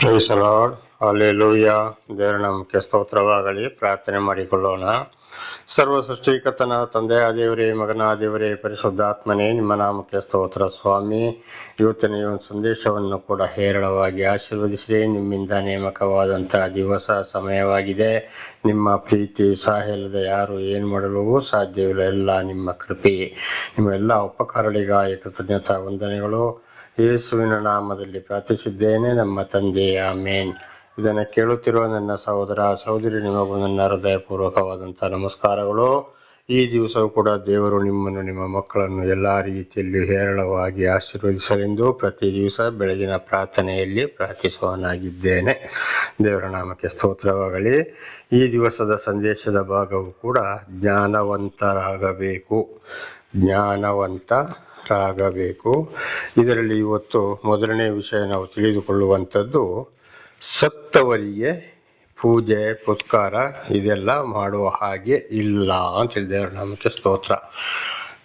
Price the lord, hallelujah. ದೇವರ ನಾಮಕ್ಕೆ ಸ್ತೋತ್ರವಾಗಲಿ. ಪ್ರಾರ್ಥನೆ ಮಾಡಿಕೊಳ್ಳೋಣ. ಸರ್ವ ಸೃಷ್ಟಿಕರ್ತನ ತಂದೆಯ ದೇವರೇ, ಮಗನ ದೇವರೇ, ಪರಿಶುದ್ಧಾತ್ಮನೇ, ನಿಮ್ಮ ನಾಮಕ್ಕೆ ಸ್ತೋತ್ರ ಸ್ವಾಮಿ. ಇವತ್ತಿನ ಈ ಒಂದು ಸಂದೇಶವನ್ನು ಕೂಡ ಹೇರಳವಾಗಿ ಆಶೀರ್ವದಿಸಿದೆ. ನಿಮ್ಮಿಂದ ನೇಮಕವಾದಂತಹ ದಿವಸ ಸಮಯವಾಗಿದೆ. ನಿಮ್ಮ ಪ್ರೀತಿ ಸಹಾಯಲ್ಲದೆ ಯಾರು ಏನು ಮಾಡಲು ಸಾಧ್ಯವಿಲ್ಲ. ಎಲ್ಲ ನಿಮ್ಮ ಕೃಪೆ, ನಿಮ್ಮ ಎಲ್ಲ ಉಪಕಾರಗಳಿಗಾಗಿ ಕೃತಜ್ಞತಾ ವಂದನೆಗಳು. ಯೇಸುವಿನ ನಾಮದಲ್ಲಿ ಪ್ರಾರ್ಥಿಸಿದ್ದೇನೆ, ನಮ್ಮ ತಂದೆ, ಆಮೇನ್. ಇದನ್ನು ಕೇಳುತ್ತಿರುವ ನನ್ನ ಸಹೋದರ ಸಹೋದರಿ, ನಿಮಗೂ ನನ್ನ ಹೃದಯಪೂರ್ವಕವಾದಂಥ ನಮಸ್ಕಾರಗಳು. ಈ ದಿವಸವೂ ಕೂಡ ದೇವರು ನಿಮ್ಮನ್ನು, ನಿಮ್ಮ ಮಕ್ಕಳನ್ನು ಎಲ್ಲ ರೀತಿಯಲ್ಲಿ ಹೇರಳವಾಗಿ ಆಶೀರ್ವದಿಸಲೆಂದು ಪ್ರತಿ ದಿವಸ ಬೆಳಗಿನ ಪ್ರಾರ್ಥನೆಯಲ್ಲಿ ಪ್ರಾರ್ಥಿಸುವನಾಗಿದ್ದೇನೆ. ದೇವರ ನಾಮಕ್ಕೆ ಸ್ತೋತ್ರವಾಗಲಿ. ಈ ದಿವಸದ ಸಂದೇಶದ ಭಾಗವು ಕೂಡ ಜ್ಞಾನವಂತರಾಗಬೇಕು. ಇದರಲ್ಲಿ ಇವತ್ತು ಮೊದಲನೇ ವಿಷಯ ನಾವು ತಿಳಿದುಕೊಳ್ಳುವಂಥದ್ದು, ಸತ್ತವರಿಗೆ ಪೂಜೆ ಪುರಸ್ಕಾರ ಇದೆಲ್ಲ ಮಾಡುವ ಹಾಗೆ ಇಲ್ಲ ಅಂತ ಹೇಳಿ. ದೇವರ ನಾಮಕ್ಕೆ ಸ್ತೋತ್ರ.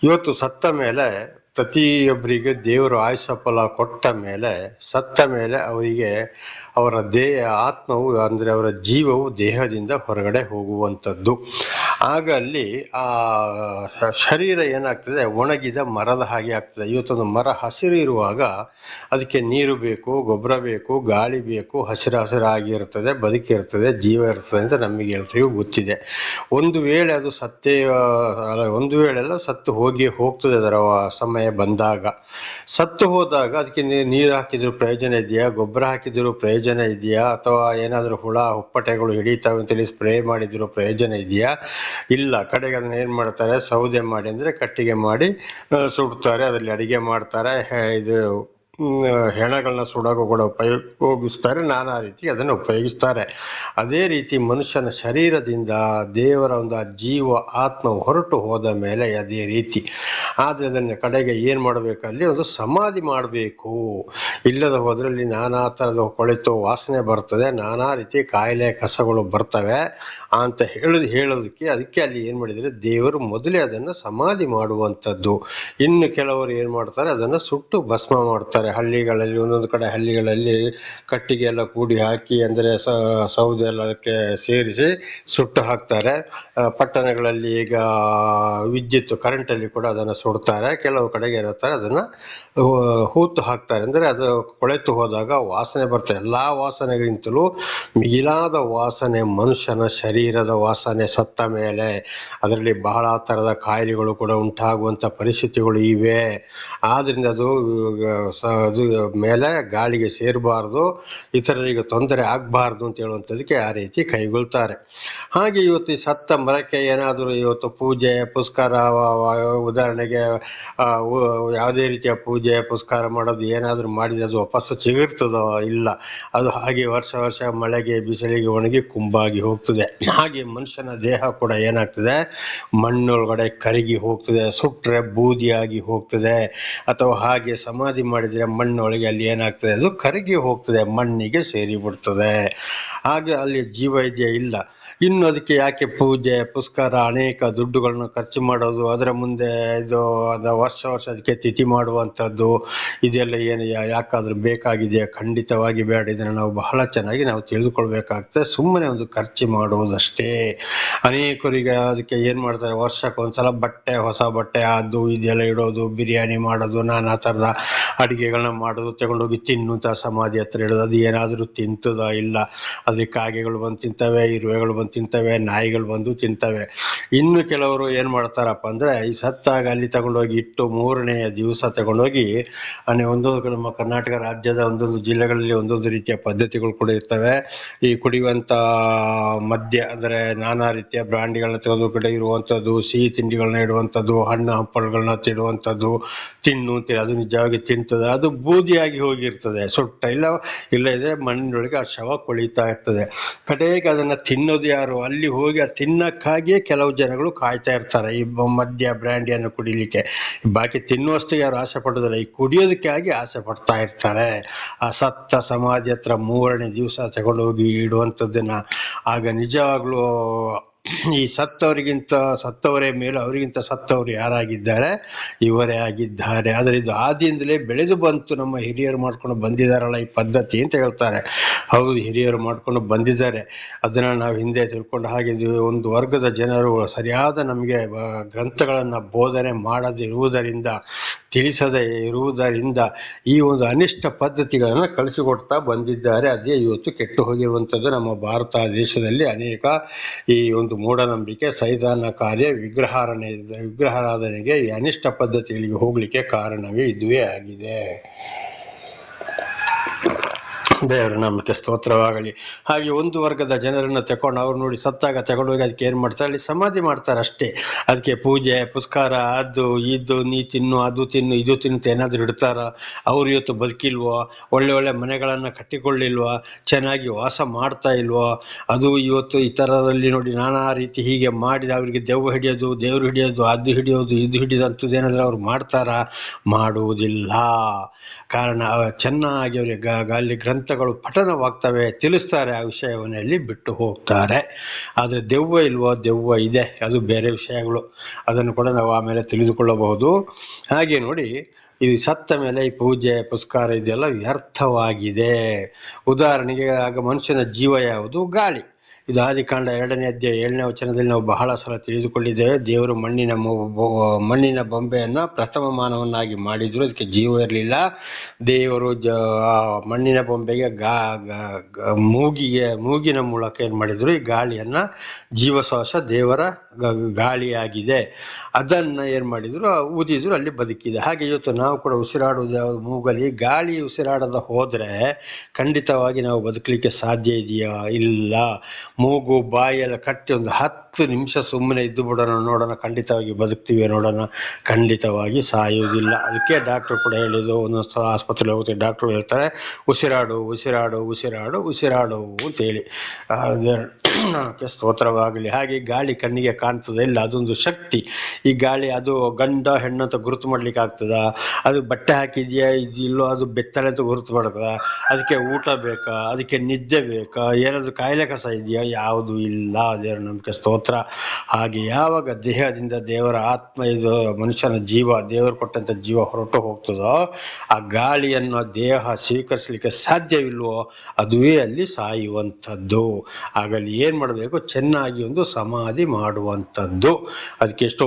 ಇವತ್ತು ಸತ್ತ ಮೇಲೆ ಪ್ರತಿಯೊಬ್ಬರಿಗೆ ದೇವರು ಆಯುಷ್ಯ ಫಲ ಕೊಟ್ಟ ಮೇಲೆ, ಸತ್ತ ಮೇಲೆ ಅವರಿಗೆ ಅವರ ಆತ್ಮವು ಅಂದರೆ ಅವರ ಜೀವವು ದೇಹದಿಂದ ಹೊರಗಡೆ ಹೋಗುವಂಥದ್ದು. ಆಗ ಅಲ್ಲಿ ಆ ಶರೀರ ಏನಾಗ್ತದೆ, ಒಣಗಿದ ಮರದ ಹಾಗೆ ಆಗ್ತದೆ. ಇವತ್ತೊಂದು ಮರ ಹಸಿರು ಇರುವಾಗ ಅದಕ್ಕೆ ನೀರು ಬೇಕು, ಗೊಬ್ಬರ ಬೇಕು, ಗಾಳಿ ಬೇಕು, ಹಸಿರಾಗಿರ್ತದೆ, ಬದುಕಿರ್ತದೆ, ಜೀವ ಇರ್ತದೆ ಅಂತ ನಮಗೆ ಎಲ್ರಿಗೂ ಗೊತ್ತಿದೆ. ಒಂದು ವೇಳೆ ಅದು ಒಂದು ವೇಳೆಲ್ಲ ಸತ್ತು ಹೋಗ್ತದೆ. ಅದರ ಸಮಯ ಬಂದಾಗ, ಸತ್ತು ಹೋದಾಗ ಅದಕ್ಕೆ ನೀರು ಹಾಕಿದ್ರು ಪ್ರಯೋಜನ ಇದೆಯಾ, ಗೊಬ್ಬರ ಹಾಕಿದ್ರು ಪ್ರಯೋಜನ ಇದೆಯಾ, ಅಥವಾ ಏನಾದರೂ ಹುಳ ಹುಪ್ಪಟೆಗಳು ಹಿಡಿತಾವೆ ಅಂತೇಳಿ ಸ್ಪ್ರೇ ಮಾಡಿದ್ರು ಪ್ರಯೋಜನ ಇದೆಯಾ? ಇಲ್ಲ. ಕಡೆಗೆ ಅದನ್ನ ಏನು ಮಾಡ್ತಾರೆ, ಸೌದೆ ಮಾಡಿ ಅಂದರೆ ಕಟ್ಟಿಗೆ ಮಾಡಿ ಸುಡ್ತಾರೆ, ಅದರಲ್ಲಿ ಅಡಿಗೆ ಮಾಡ್ತಾರೆ, ಇದು ಹೆಣಗಳನ್ನ ಸುಡೋಕೆ ಕೂಡ ಉಪಯೋಗಿಸ್ತಾರೆ, ನಾನಾ ರೀತಿ ಅದನ್ನು ಉಪಯೋಗಿಸ್ತಾರೆ. ಅದೇ ರೀತಿ ಮನುಷ್ಯನ ಶರೀರದಿಂದ ದೇವರ ಒಂದು ಜೀವ ಆತ್ಮ ಹೊರಟು ಹೋದ ಮೇಲೆ ಅದೇ ರೀತಿ. ಆದರೆ ಅದನ್ನು ಕಡೆಗೆ ಏನು ಮಾಡಬೇಕು, ಅಲ್ಲಿ ಒಂದು ಸಮಾಧಿ ಮಾಡಬೇಕು. ಇಲ್ಲದ ಹೋದ್ರಲ್ಲಿ ನಾನಾ ಥರದ ಕೊಳೆತು ವಾಸನೆ ಬರ್ತದೆ, ನಾನಾ ರೀತಿ ಕಾಯಿಲೆ ಕಸಗಳು ಬರ್ತವೆ ಅಂತ ಹೇಳೋದಕ್ಕೆ ಅದಕ್ಕೆ ಅಲ್ಲಿ ಏನು ಮಾಡಿದರೆ, ದೇವರು ಮೊದಲೇ ಅದನ್ನು ಸಮಾಧಿ ಮಾಡುವಂಥದ್ದು. ಇನ್ನು ಕೆಲವರು ಏನು ಮಾಡ್ತಾರೆ, ಅದನ್ನು ಸುಟ್ಟು ಭಸ್ಮ ಮಾಡ್ತಾರೆ. ಹಳ್ಳಿಗಳಲ್ಲಿ, ಒಂದೊಂದು ಕಡೆ ಹಳ್ಳಿಗಳಲ್ಲಿ ಕಟ್ಟಿಗೆ ಎಲ್ಲ ಕೂಡಿ ಹಾಕಿ, ಅಂದರೆ ಸೌದೆ ಎಲ್ಲ ಅದಕ್ಕೆ ಸೇರಿಸಿ ಸುಟ್ಟು ಹಾಕ್ತಾರೆ. ಪಟ್ಟಣಗಳಲ್ಲಿ ಈಗ ವಿದ್ಯುತ್ ಕರೆಂಟಲ್ಲಿ ಕೂಡ ಅದನ್ನು ಸುಡ್ತಾರೆ. ಕೆಲವು ಕಡೆಗೆ ಇರುತ್ತಾರೆ ಅದನ್ನು ಹೂತು ಹಾಕ್ತಾರೆ. ಅಂದರೆ ಅದು ಕೊಳೆತು ಹೋದಾಗ ವಾಸನೆ ಬರ್ತದೆ. ಎಲ್ಲ ವಾಸನೆಗಿಂತಲೂ ಮಿಗಿಲಾದ ವಾಸನೆ ಮನುಷ್ಯನ ಶರೀರದ ವಾಸನೆ ಸತ್ತ ಮೇಲೆ. ಅದರಲ್ಲಿ ಬಹಳ ಥರದ ಕಾಯಿಲೆಗಳು ಕೂಡ ಉಂಟಾಗುವಂಥ ಪರಿಸ್ಥಿತಿಗಳು ಇವೆ. ಆದ್ದರಿಂದ ಅದು ಮೇಲೆ ಗಾಳಿಗೆ ಸೇರಬಾರ್ದು, ಇತರರಿಗೆ ತೊಂದರೆ ಆಗಬಾರ್ದು ಅಂತ ಹೇಳುವಂಥದ್ದಕ್ಕೆ ಆ ರೀತಿ ಕೈಗೊಳ್ತಾರೆ. ಹಾಗೆ ಇವತ್ತು ಈ ಸತ್ತ ಮರಕ್ಕೆ ಏನಾದರೂ ಇವತ್ತು ಪೂಜೆ ಪುರಸ್ಕಾರ, ಉದಾಹರಣೆಗೆ ಯಾವುದೇ ರೀತಿಯ ಪೂಜೆ ಪುರಸ್ಕಾರ ಮಾಡೋದು ಏನಾದರೂ ಮಾಡಿದರೆ ಅದು ವಾಪಸ್ಸು ಸಿಗಿರ್ತದೋ? ಇಲ್ಲ. ಅದು ಹಾಗೆ ವರ್ಷ ವರ್ಷ ಮಳೆಗೆ ಬಿಸಿಲಿಗೆ ಒಣಗಿ ಕುಂಬಾಗಿ ಹೋಗ್ತದೆ. ಹಾಗೆ ಮನುಷ್ಯನ ದೇಹ ಕೂಡ ಏನಾಗ್ತದೆ, ಮಣ್ಣೊಳಗಡೆ ಕರಗಿ ಹೋಗ್ತದೆ, ಸುಟ್ಟರೆ ಬೂದಿಯಾಗಿ ಹೋಗ್ತದೆ. ಅಥವಾ ಹಾಗೆ ಸಮಾಧಿ ಮಾಡಿದರೆ ಮಣ್ಣೊಳಗೆ ಅಲ್ಲಿ ಏನಾಗ್ತದೆ, ಅದು ಕರಗಿ ಹೋಗ್ತದೆ, ಮಣ್ಣಿಗೆ ಸೇರಿಬಿಡ್ತದೆ. ಹಾಗೆ ಅಲ್ಲಿ ಜೀವ ಇದೆಯಾ? ಇಲ್ಲ. ಇನ್ನು ಅದಕ್ಕೆ ಯಾಕೆ ಪೂಜೆ ಪುರಸ್ಕಾರ, ಅನೇಕ ದುಡ್ಡುಗಳನ್ನು ಖರ್ಚು ಮಾಡೋದು, ಅದರ ಮುಂದೆ ಇದು ವರ್ಷ ಅದಕ್ಕೆ ತಿಥಿ ಮಾಡುವಂಥದ್ದು, ಇದೆಲ್ಲ ಏನು ಯಾಕಾದರೂ ಬೇಕಾಗಿದೆಯಾ? ಖಂಡಿತವಾಗಿ ಬೇಡ. ಇದನ್ನು ನಾವು ಬಹಳ ಚೆನ್ನಾಗಿ ನಾವು ತಿಳಿದುಕೊಳ್ಬೇಕಾಗ್ತದೆ. ಸುಮ್ಮನೆ ಒಂದು ಖರ್ಚು ಮಾಡುವುದಷ್ಟೇ. ಅನೇಕರಿಗೆ ಅದಕ್ಕೆ ಏನು ಮಾಡ್ತಾರೆ, ವರ್ಷಕ್ಕೆ ಒಂದ್ಸಲ ಬಟ್ಟೆ, ಹೊಸ ಬಟ್ಟೆ ಅದು ಇದೆಲ್ಲ ಇಡೋದು, ಬಿರಿಯಾನಿ ಮಾಡೋದು, ನಾನಾ ಥರದ ಅಡುಗೆಗಳನ್ನ ಮಾಡೋದು, ತಗೊಂಡೋಗಿ ತಿನ್ನುತ್ತಾ ಸಮಾಧಿ ಹತ್ರ ಇಡೋದು. ಅದು ಏನಾದರೂ ತಿಂತದ? ಇಲ್ಲ. ಅದಕ್ಕೆ ಕಾಗೆಗಳು ಬಂದು ತಿಂತವೆ, ಇರುವೆಗಳು ಬಂದು ತಿಂತವೆ, ನಾಯಿಗಳು ಬಂದು ತಿಂತವೆ. ಇನ್ನು ಕೆಲವರು ಏನು ಮಾಡ್ತಾರಪ್ಪ ಅಂದರೆ, ಈ ಸತ್ತಾಗ ಅಲ್ಲಿ ತಗೊಂಡೋಗಿ ಇಟ್ಟು 3ನೇ ದಿವಸ ತಗೊಂಡೋಗಿ ಒಂದೊಂದು ನಮ್ಮ ಕರ್ನಾಟಕ ರಾಜ್ಯದ ಒಂದೊಂದು ಜಿಲ್ಲೆಗಳಲ್ಲಿ ಒಂದೊಂದು ರೀತಿಯ ಪದ್ಧತಿಗಳು ಕೂಡ ಇರ್ತವೆ. ಈ ಕುಡಿಯುವಂಥ ಮದ್ಯ ಅಂದರೆ ನಾನಾ ರೀತಿಯ ಬ್ರಾಂಡಿಗಳನ್ನ ತೆಗೆದು ಕಡೆ ಇರುವಂಥದ್ದು, ಸಿಹಿ ತಿಂಡಿಗಳನ್ನ ಇಡುವಂಥದ್ದು, ಹಣ್ಣು ಹಂಪಲುಗಳನ್ನ ತಿನ್ನುವಂಥದ್ದು, ಅದು ನಿಜವಾಗಿ ತಿಂತದೆ, ಅದು ಬೂದಿಯಾಗಿ ಹೋಗಿರ್ತದೆ, ಸುಟ್ಟ ಇಲ್ಲ ಇದೆ ಮಣ್ಣಿನೊಳಗೆ ಆ ಶವ ಕೊಳಿತಾ ಇರ್ತದೆ. ಕಡೆಗೆ ಅದನ್ನು ತಿನ್ನೋದು ಯಾರು? ಅಲ್ಲಿ ಹೋಗಿ ಆ ತಿನ್ನಕ್ಕಾಗಿಯೇ ಕೆಲವು ಜನಗಳು ಕಾಯ್ತಾ ಇರ್ತಾರೆ, ಈ ಮದ್ಯ ಬ್ರ್ಯಾಂಡಿಯನ್ನು ಕುಡಿಲಿಕ್ಕೆ. ಬಾಕಿ ತಿನ್ನುವಷ್ಟು ಯಾರು ಆಸೆ ಪಡೋದಿಲ್ಲ, ಈ ಕುಡಿಯೋದಕ್ಕಾಗಿ ಆಸೆ ಪಡ್ತಾ ಇರ್ತಾರೆ. ಆ ಸತ್ತ ಸಮಾಧಿ ಹತ್ರ 3ನೇ ದಿವಸ ತಗೊಂಡೋಗಿ ಇಡುವಂಥದ್ದನ್ನ ಆಗ ನಿಜವಾಗ್ಲೂ ಈ ಸತ್ತವರೇ ಮೇಲು, ಅವರಿಗಿಂತ ಸತ್ತವರು ಯಾರಾಗಿದ್ದಾರೆ? ಇವರೇ ಆಗಿದ್ದಾರೆ. ಆದರೆ ಇದು ಆದಿಯಿಂದಲೇ ಬೆಳೆದು ಬಂತು, ನಮ್ಮ ಹಿರಿಯರು ಮಾಡ್ಕೊಂಡು ಬಂದಿದ್ದಾರಲ್ಲ ಈ ಪದ್ಧತಿ ಅಂತ ಹೇಳ್ತಾರೆ. ಹೌದು, ಹಿರಿಯರು ಮಾಡ್ಕೊಂಡು ಬಂದಿದ್ದಾರೆ. ಅದನ್ನು ನಾವು ಹಿಂದೆ ತಿಳ್ಕೊಂಡು ಹಾಗೆ ಒಂದು ವರ್ಗದ ಜನರು ಸರಿಯಾದ ನಮಗೆ ಗ್ರಂಥಗಳನ್ನು ಬೋಧನೆ ಮಾಡದಿರುವುದರಿಂದ, ತಿಳಿಸದೇ ಇರುವುದರಿಂದ ಈ ಒಂದು ಅನಿಷ್ಟ ಪದ್ಧತಿಗಳನ್ನು ಕಳಿಸಿಕೊಡ್ತಾ ಬಂದಿದ್ದಾರೆ. ಅದೇ ಇವತ್ತು ಕೆಟ್ಟು ಹೋಗಿರುವಂಥದ್ದು ನಮ್ಮ ಭಾರತ ದೇಶದಲ್ಲಿ. ಅನೇಕ ಈ ಒಂದು ಮೂಢನಂಬಿಕೆ, ಸೈತಾನ ಕಾರ್ಯ, ವಿಗ್ರಹಾರಾಧನೆಗೆ, ಈ ಅನಿಷ್ಟ ಪದ್ಧತಿಗಳಿಗೆ ಹೋಗಲಿಕ್ಕೆ ಕಾರಣವೇ ಇದುವೇ ಆಗಿದೆ. ದೇವರ ನಾಮಕ್ಕೆ ಸ್ತೋತ್ರವಾಗಲಿ. ಹಾಗೆ ಒಂದು ವರ್ಗದ ಜನರನ್ನು ತಗೊಂಡು ಅವ್ರು ನೋಡಿ ಸತ್ತಾಗ ತಗೊಂಡೋಗಿ ಅದಕ್ಕೆ ಏನು ಮಾಡ್ತಾರೆ, ಅಲ್ಲಿ ಸಮಾಧಿ ಮಾಡ್ತಾರೆ ಅಷ್ಟೇ. ಅದಕ್ಕೆ ಪೂಜೆ ಪುಸ್ಕಾರ, ಅದು ಇದು, ನೀ ತಿನ್ನು, ಅದು ತಿನ್ನು, ಇದು ತಿನ್ನು ಏನಾದರೂ ಇಡ್ತಾರ? ಅವ್ರು ಇವತ್ತು ಬದುಕಿಲ್ವೋ? ಒಳ್ಳೆ ಒಳ್ಳೆ ಮನೆಗಳನ್ನು ಕಟ್ಟಿಕೊಳ್ಳಿಲ್ವಾ? ಚೆನ್ನಾಗಿ ವಾಸ ಮಾಡ್ತಾ ಇಲ್ವೋ? ಅದು ಇವತ್ತು ಈ ಥರದಲ್ಲಿ ನೋಡಿ ನಾನಾ ರೀತಿ ಹೀಗೆ ಮಾಡಿದ ಅವರಿಗೆ ದೆವ್ವ ಹಿಡಿಯೋದು, ದೇವ್ರು ಹಿಡಿಯೋದು, ಅದು ಹಿಡಿಯೋದು, ಇದು ಹಿಡಿಯೋದಂಥದ್ದು ಏನಾದರೂ ಅವ್ರು ಮಾಡ್ತಾರಾ? ಮಾಡುವುದಿಲ್ಲ. ಕಾರಣ ಚೆನ್ನಾಗಿ ಅವರಿಗೆ ಅಲ್ಲಿ ಗ್ರಂಥಗಳು ಪಠನವಾಗ್ತವೆ, ತಿಳಿಸ್ತಾರೆ, ಆ ವಿಷಯವನ್ನಲ್ಲಿ ಬಿಟ್ಟು ಹೋಗ್ತಾರೆ. ಆದರೆ ದೆವ್ವ ಇಲ್ವೋ? ದೆವ್ವ ಇದೆ, ಅದು ಬೇರೆ ವಿಷಯಗಳು. ಅದನ್ನು ಕೂಡ ನಾವು ಆಮೇಲೆ ತಿಳಿದುಕೊಳ್ಳಬಹುದು. ಹಾಗೆ ನೋಡಿ, ಇದು ಸತ್ತ ಮೇಲೆ ಈ ಪೂಜೆ ಪುಸ್ಕಾರ ಇದೆಲ್ಲ ವ್ಯರ್ಥವಾಗಿದೆ. ಉದಾಹರಣೆಗೆ, ಆಗ ಮನುಷ್ಯನ ಜೀವ ಯಾವುದು? ಗಾಳಿ. ಇದು ಆದಿಕಾಂಡ 2ನೇ ಅಧ್ಯಾಯ 7ನೇ ವಚನದಲ್ಲಿ ನಾವು ಬಹಳ ಸಲ ತಿಳಿದುಕೊಂಡಿದ್ದೇವೆ. ದೇವರು ಮಣ್ಣಿನ ಬೊಂಬೆಯನ್ನು ಪ್ರಥಮ ಮಾನವನ್ನಾಗಿ ಮಾಡಿದ್ರು, ಅದಕ್ಕೆ ಜೀವ ಇರಲಿಲ್ಲ. ದೇವರು ಮಣ್ಣಿನ ಬೊಂಬೆಗೆ ಮೂಗಿನ ಮೂಲಕ ಏನು ಮಾಡಿದ್ರು, ಈ ಗಾಳಿಯನ್ನು, ಜೀವಶ್ವಾಸ ದೇವರ ಗಾಳಿಯಾಗಿದೆ, ಅದನ್ನು ಏನು ಮಾಡಿದ್ರು, ಊದಿದ್ರು, ಅಲ್ಲಿ ಬದುಕಿದೆ. ಹಾಗೆ ಇವತ್ತು ನಾವು ಕೂಡ ಉಸಿರಾಡುವುದು ಯಾವುದು? ಮೂಗಲಿ. ಗಾಳಿ ಉಸಿರಾಡದ ಹೋದರೆ ಖಂಡಿತವಾಗಿ ನಾವು ಬದುಕಲಿಕ್ಕೆ ಸಾಧ್ಯ ಇದೆಯಾ? ಇಲ್ಲ. ಮೂಗು ಬಾಯೆಲ್ಲ ಕಟ್ಟಿ ಒಂದು 10 ನಿಮಿಷ ಸುಮ್ಮನೆ ಇದ್ದು ಬಿಡೋಣ, ನೋಡೋಣ ಖಂಡಿತವಾಗಿ ಬದುಕ್ತೀವಿ, ನೋಡೋಣ, ಖಂಡಿತವಾಗಿ ಸಾಯುವುದಿಲ್ಲ. ಅದಕ್ಕೆ ಡಾಕ್ಟ್ರು ಕೂಡ ಹೇಳಿದ್ದು, ಒಂದೊಂದು ಸಲ ಆಸ್ಪತ್ರೆಗೆ ಹೋಗುತ್ತೆ, ಡಾಕ್ಟ್ರು ಹೇಳ್ತಾರೆ ಉಸಿರಾಡು ಉಸಿರಾಡು ಉಸಿರಾಡು ಉಸಿರಾಡು ಅಂತೇಳಿ. ನನಗೆ ಸ್ತೋತ್ರವಾಗಲಿ. ಹಾಗೆ ಗಾಳಿ ಕಣ್ಣಿಗೆ ಕಾಣ್ತದೆ ಇಲ್ಲ, ಅದೊಂದು ಶಕ್ತಿ. ಈ ಗಾಳಿ ಅದು ಗಂಡ ಹೆಣ್ಣು ಅಂತ ಗುರುತು ಮಾಡ್ಲಿಕ್ಕೆ ಆಗ್ತದ? ಅದು ಬಟ್ಟೆ ಹಾಕಿದೆಯಾ ಇದಿಲ್ಲೋ, ಅದು ಬೆತ್ತಲೆ ಅಂತ ಗುರುತು ಮಾಡ್ತದ? ಅದಕ್ಕೆ ಊಟ ಬೇಕಾ? ಅದಕ್ಕೆ ನಿದ್ದೆ ಬೇಕಾ? ಏನಾದರೂ ಕಾಯಿಲೆ ಕಸ ಇದೆಯಾ? ಯಾವುದು ಇಲ್ಲ. ದೇವರ ನಂಬಿಕೆ ಸ್ತೋತ್ರ. ಹಾಗೆ ಯಾವಾಗ ದೇಹದಿಂದ ದೇವರ ಆತ್ಮ, ಇದು ಮನುಷ್ಯನ ಜೀವ, ದೇವರು ಕೊಟ್ಟಂತ ಜೀವ ಹೊರಟು ಹೋಗ್ತದೋ, ಆ ಗಾಳಿಯನ್ನು ದೇಹ ಸ್ವೀಕರಿಸಲಿಕ್ಕೆ ಸಾಧ್ಯವಿಲ್ವೋ, ಅದುವೇ ಅಲ್ಲಿ ಸಾಯುವಂಥದ್ದು. ಆಗಲಿ ಏನು ಮಾಡಬೇಕು? ಚೆನ್ನಾಗಿ ಒಂದು ಸಮಾಧಿ ಮಾಡುವಂಥದ್ದು. ಅದಕ್ಕೆ ಎಷ್ಟೋ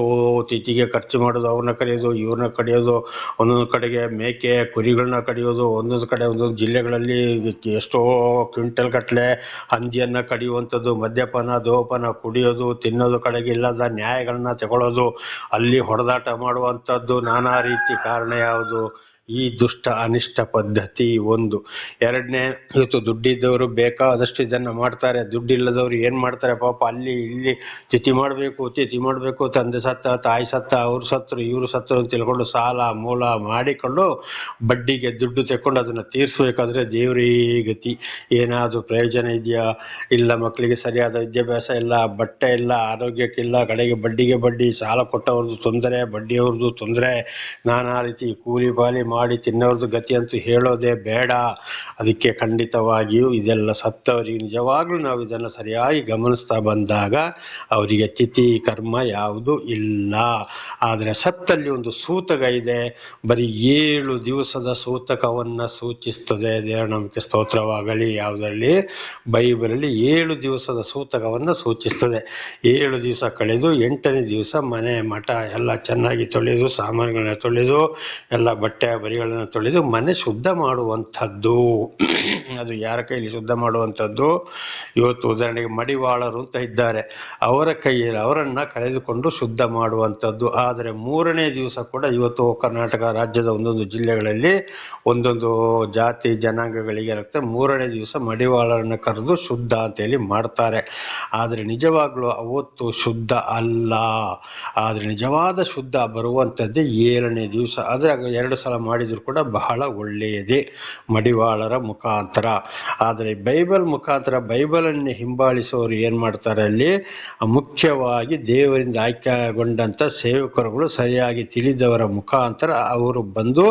ತಿಥಿಗೆ ಖರ್ಚು ಮಾಡೋದು, ಅವ್ರನ್ನ ಕಡಿಯೋದು, ಇವ್ರನ್ನ ಕಡಿಯೋದು, ಒಂದೊಂದು ಕಡೆಗೆ ಮೇಕೆ ಕುರಿಗಳನ್ನ ಕಡಿಯೋದು, ಒಂದೊಂದು ಕಡೆ ಒಂದೊಂದು ಜಿಲ್ಲೆಗಳಲ್ಲಿ ಎಷ್ಟೋ ಕ್ವಿಂಟಲ್ ಗಟ್ಟಲೆ ಹಂದಿಯನ್ನು ಕಡಿಯುವಂಥದ್ದು, ಮದ್ಯಪಾನ ಧೂಮಪಾನ ಕುಡಿಯೋದು, ತಿನ್ನೋದು, ಕಡೆಗೆ ಇಲ್ಲದ ನ್ಯಾಯಗಳನ್ನ ತಗೊಳ್ಳೋದು, ಅಲ್ಲಿ ಹೊಡೆದಾಟ ಮಾಡುವಂಥದ್ದು, ನಾನಾ ರೀತಿ. ಕಾರಣ ಯಾವುದು? ಈ ದುಷ್ಟ ಅನಿಷ್ಟ ಪದ್ಧತಿ ಒಂದು. ಎರಡನೇ, ಇವತ್ತು ದುಡ್ಡಿದ್ದವರು ಬೇಕಾದಷ್ಟು ಇದನ್ನು ಮಾಡ್ತಾರೆ. ದುಡ್ಡಿಲ್ಲದವರು ಏನು ಮಾಡ್ತಾರೆ ಪಾಪ, ಅಲ್ಲಿ ಇಲ್ಲಿ ತಿಥಿ ಮಾಡಬೇಕು, ತಂದೆ ಸತ್ತ, ತಾಯಿ ಸತ್ತ, ಅವ್ರು ಸತ್ತರು, ಇವರು ಸತ್ತರು ಅಂತ ತಿಳ್ಕೊಂಡು ಸಾಲ ಮೂಲ ಮಾಡಿಕೊಂಡು ಬಡ್ಡಿಗೆ ದುಡ್ಡು ತೆಕ್ಕೊಂಡು ಅದನ್ನು ತೀರಿಸ್ಬೇಕಾದ್ರೆ ದೇವರೇ ಗತಿ. ಏನಾದರೂ ಪ್ರಯೋಜನ ಇದೆಯಾ? ಇಲ್ಲ. ಮಕ್ಕಳಿಗೆ ಸರಿಯಾದ ವಿದ್ಯಾಭ್ಯಾಸ ಇಲ್ಲ, ಬಟ್ಟೆ ಇಲ್ಲ, ಆರೋಗ್ಯಕ್ಕಿಲ್ಲ, ಕಡೆಗೆ ಬಡ್ಡಿಗೆ ಬಡ್ಡಿ, ಸಾಲ ಕೊಟ್ಟವ್ರದ್ದು ತೊಂದರೆ, ಬಡ್ಡಿಯವ್ರದ್ದು ತೊಂದರೆ, ನಾನಾ ರೀತಿ ಕೂಲಿ ಪಾಲಿ ಮಾಡಿ ತಿನ್ನೋರ್ದು ಗತಿ ಅಂತೂ ಹೇಳೋದೇ ಬೇಡ. ಅದಕ್ಕೆ ಖಂಡಿತವಾಗಿಯೂ ಇದೆಲ್ಲ ಸತ್ತವರಿಗೆ ನಿಜವಾಗ್ಲೂ ನಾವು ಇದನ್ನು ಸರಿಯಾಗಿ ಗಮನಿಸ್ತಾ ಬಂದಾಗ ಅವರಿಗೆ ತಿಥಿ ಕರ್ಮ ಯಾವುದು ಇಲ್ಲ. ಆದರೆ ಸತ್ತಲ್ಲಿ ಒಂದು ಸೂತಕ ಇದೆ, ಬರೀ 7 ದಿವಸದ ಸೂತಕವನ್ನು ಸೂಚಿಸ್ತದೆ. ದೇವರ ನಂಬಿಕೆ ಸ್ತೋತ್ರವಾಗಲಿ. ಯಾವುದರಲ್ಲಿ? ಬೈಬಲಲ್ಲಿ 7 ದಿವಸದ ಸೂತಕವನ್ನು ಸೂಚಿಸ್ತದೆ. 7 ದಿವಸ ಕಳೆದು 8ನೇ ದಿವಸ ಮನೆ ಮಠ ಎಲ್ಲ ಚೆನ್ನಾಗಿ ತೊಳೆದು, ಸಾಮಾನುಗಳನ್ನ ತೊಳೆದು, ಎಲ್ಲ ಬಟ್ಟೆ ಬರಿಗಳನ್ನು ತೊಳೆದು ಮನೆ ಶುದ್ಧ ಮಾಡುವಂಥದ್ದು. ಅದು ಯಾರ ಕೈಯಲ್ಲಿ ಶುದ್ಧ ಮಾಡುವಂಥದ್ದು? ಇವತ್ತು ಉದಾಹರಣೆಗೆ ಮಡಿವಾಳರು ಅಂತ ಇದ್ದಾರೆ, ಅವರ ಕೈಯಲ್ಲಿ ಅವರನ್ನು ಕಳೆದುಕೊಂಡು ಶುದ್ಧ ಮಾಡುವಂಥದ್ದು. ಆದರೆ 3ನೇ ದಿವಸ ಕೂಡ ಇವತ್ತು ಕರ್ನಾಟಕ ರಾಜ್ಯದ ಒಂದೊಂದು ಜಿಲ್ಲೆಗಳಲ್ಲಿ ಒಂದೊಂದು ಜಾತಿ ಜನಾಂಗಗಳಿಗೆ ಇರುತ್ತೆ, 3ನೇ ದಿವಸ ಮಡಿವಾಳರನ್ನು ಕರೆದು ಶುದ್ಧ ಅಂತೇಳಿ ಮಾಡ್ತಾರೆ. ಆದರೆ ನಿಜವಾಗ್ಲೂ ಅವತ್ತು ಶುದ್ಧ ಅಲ್ಲ. ಆದರೆ ನಿಜವಾದ ಶುದ್ಧ ಬರುವಂಥದ್ದೇ 7ನೇ ದಿವಸ. ಆದರೆ 2 ಸಲ ಮಾಡಿದರೂ ಕೂಡ ಬಹಳ ಒಳ್ಳೆಯದೇ ಮಡಿವಾಳರ ಮುಖಾಂತರ. ಆದರೆ ಬೈಬಲ್ ಮುಖಾಂತರ ಬೈಬಲನ್ನು ಹಿಂಬಾಲಿಸುವವರು ಏನು ಮಾಡ್ತಾರೆ, ಅಲ್ಲಿ ಮುಖ್ಯವಾಗಿ ದೇವರಿಂದ ಆಯ್ಕೆಗೊಂಡಂಥ ಸೇವಕರುಗಳು ಸರಿಯಾಗಿ ತಿಳಿದವರ ಮುಖಾಂತರ ಅವರು ಬಂದು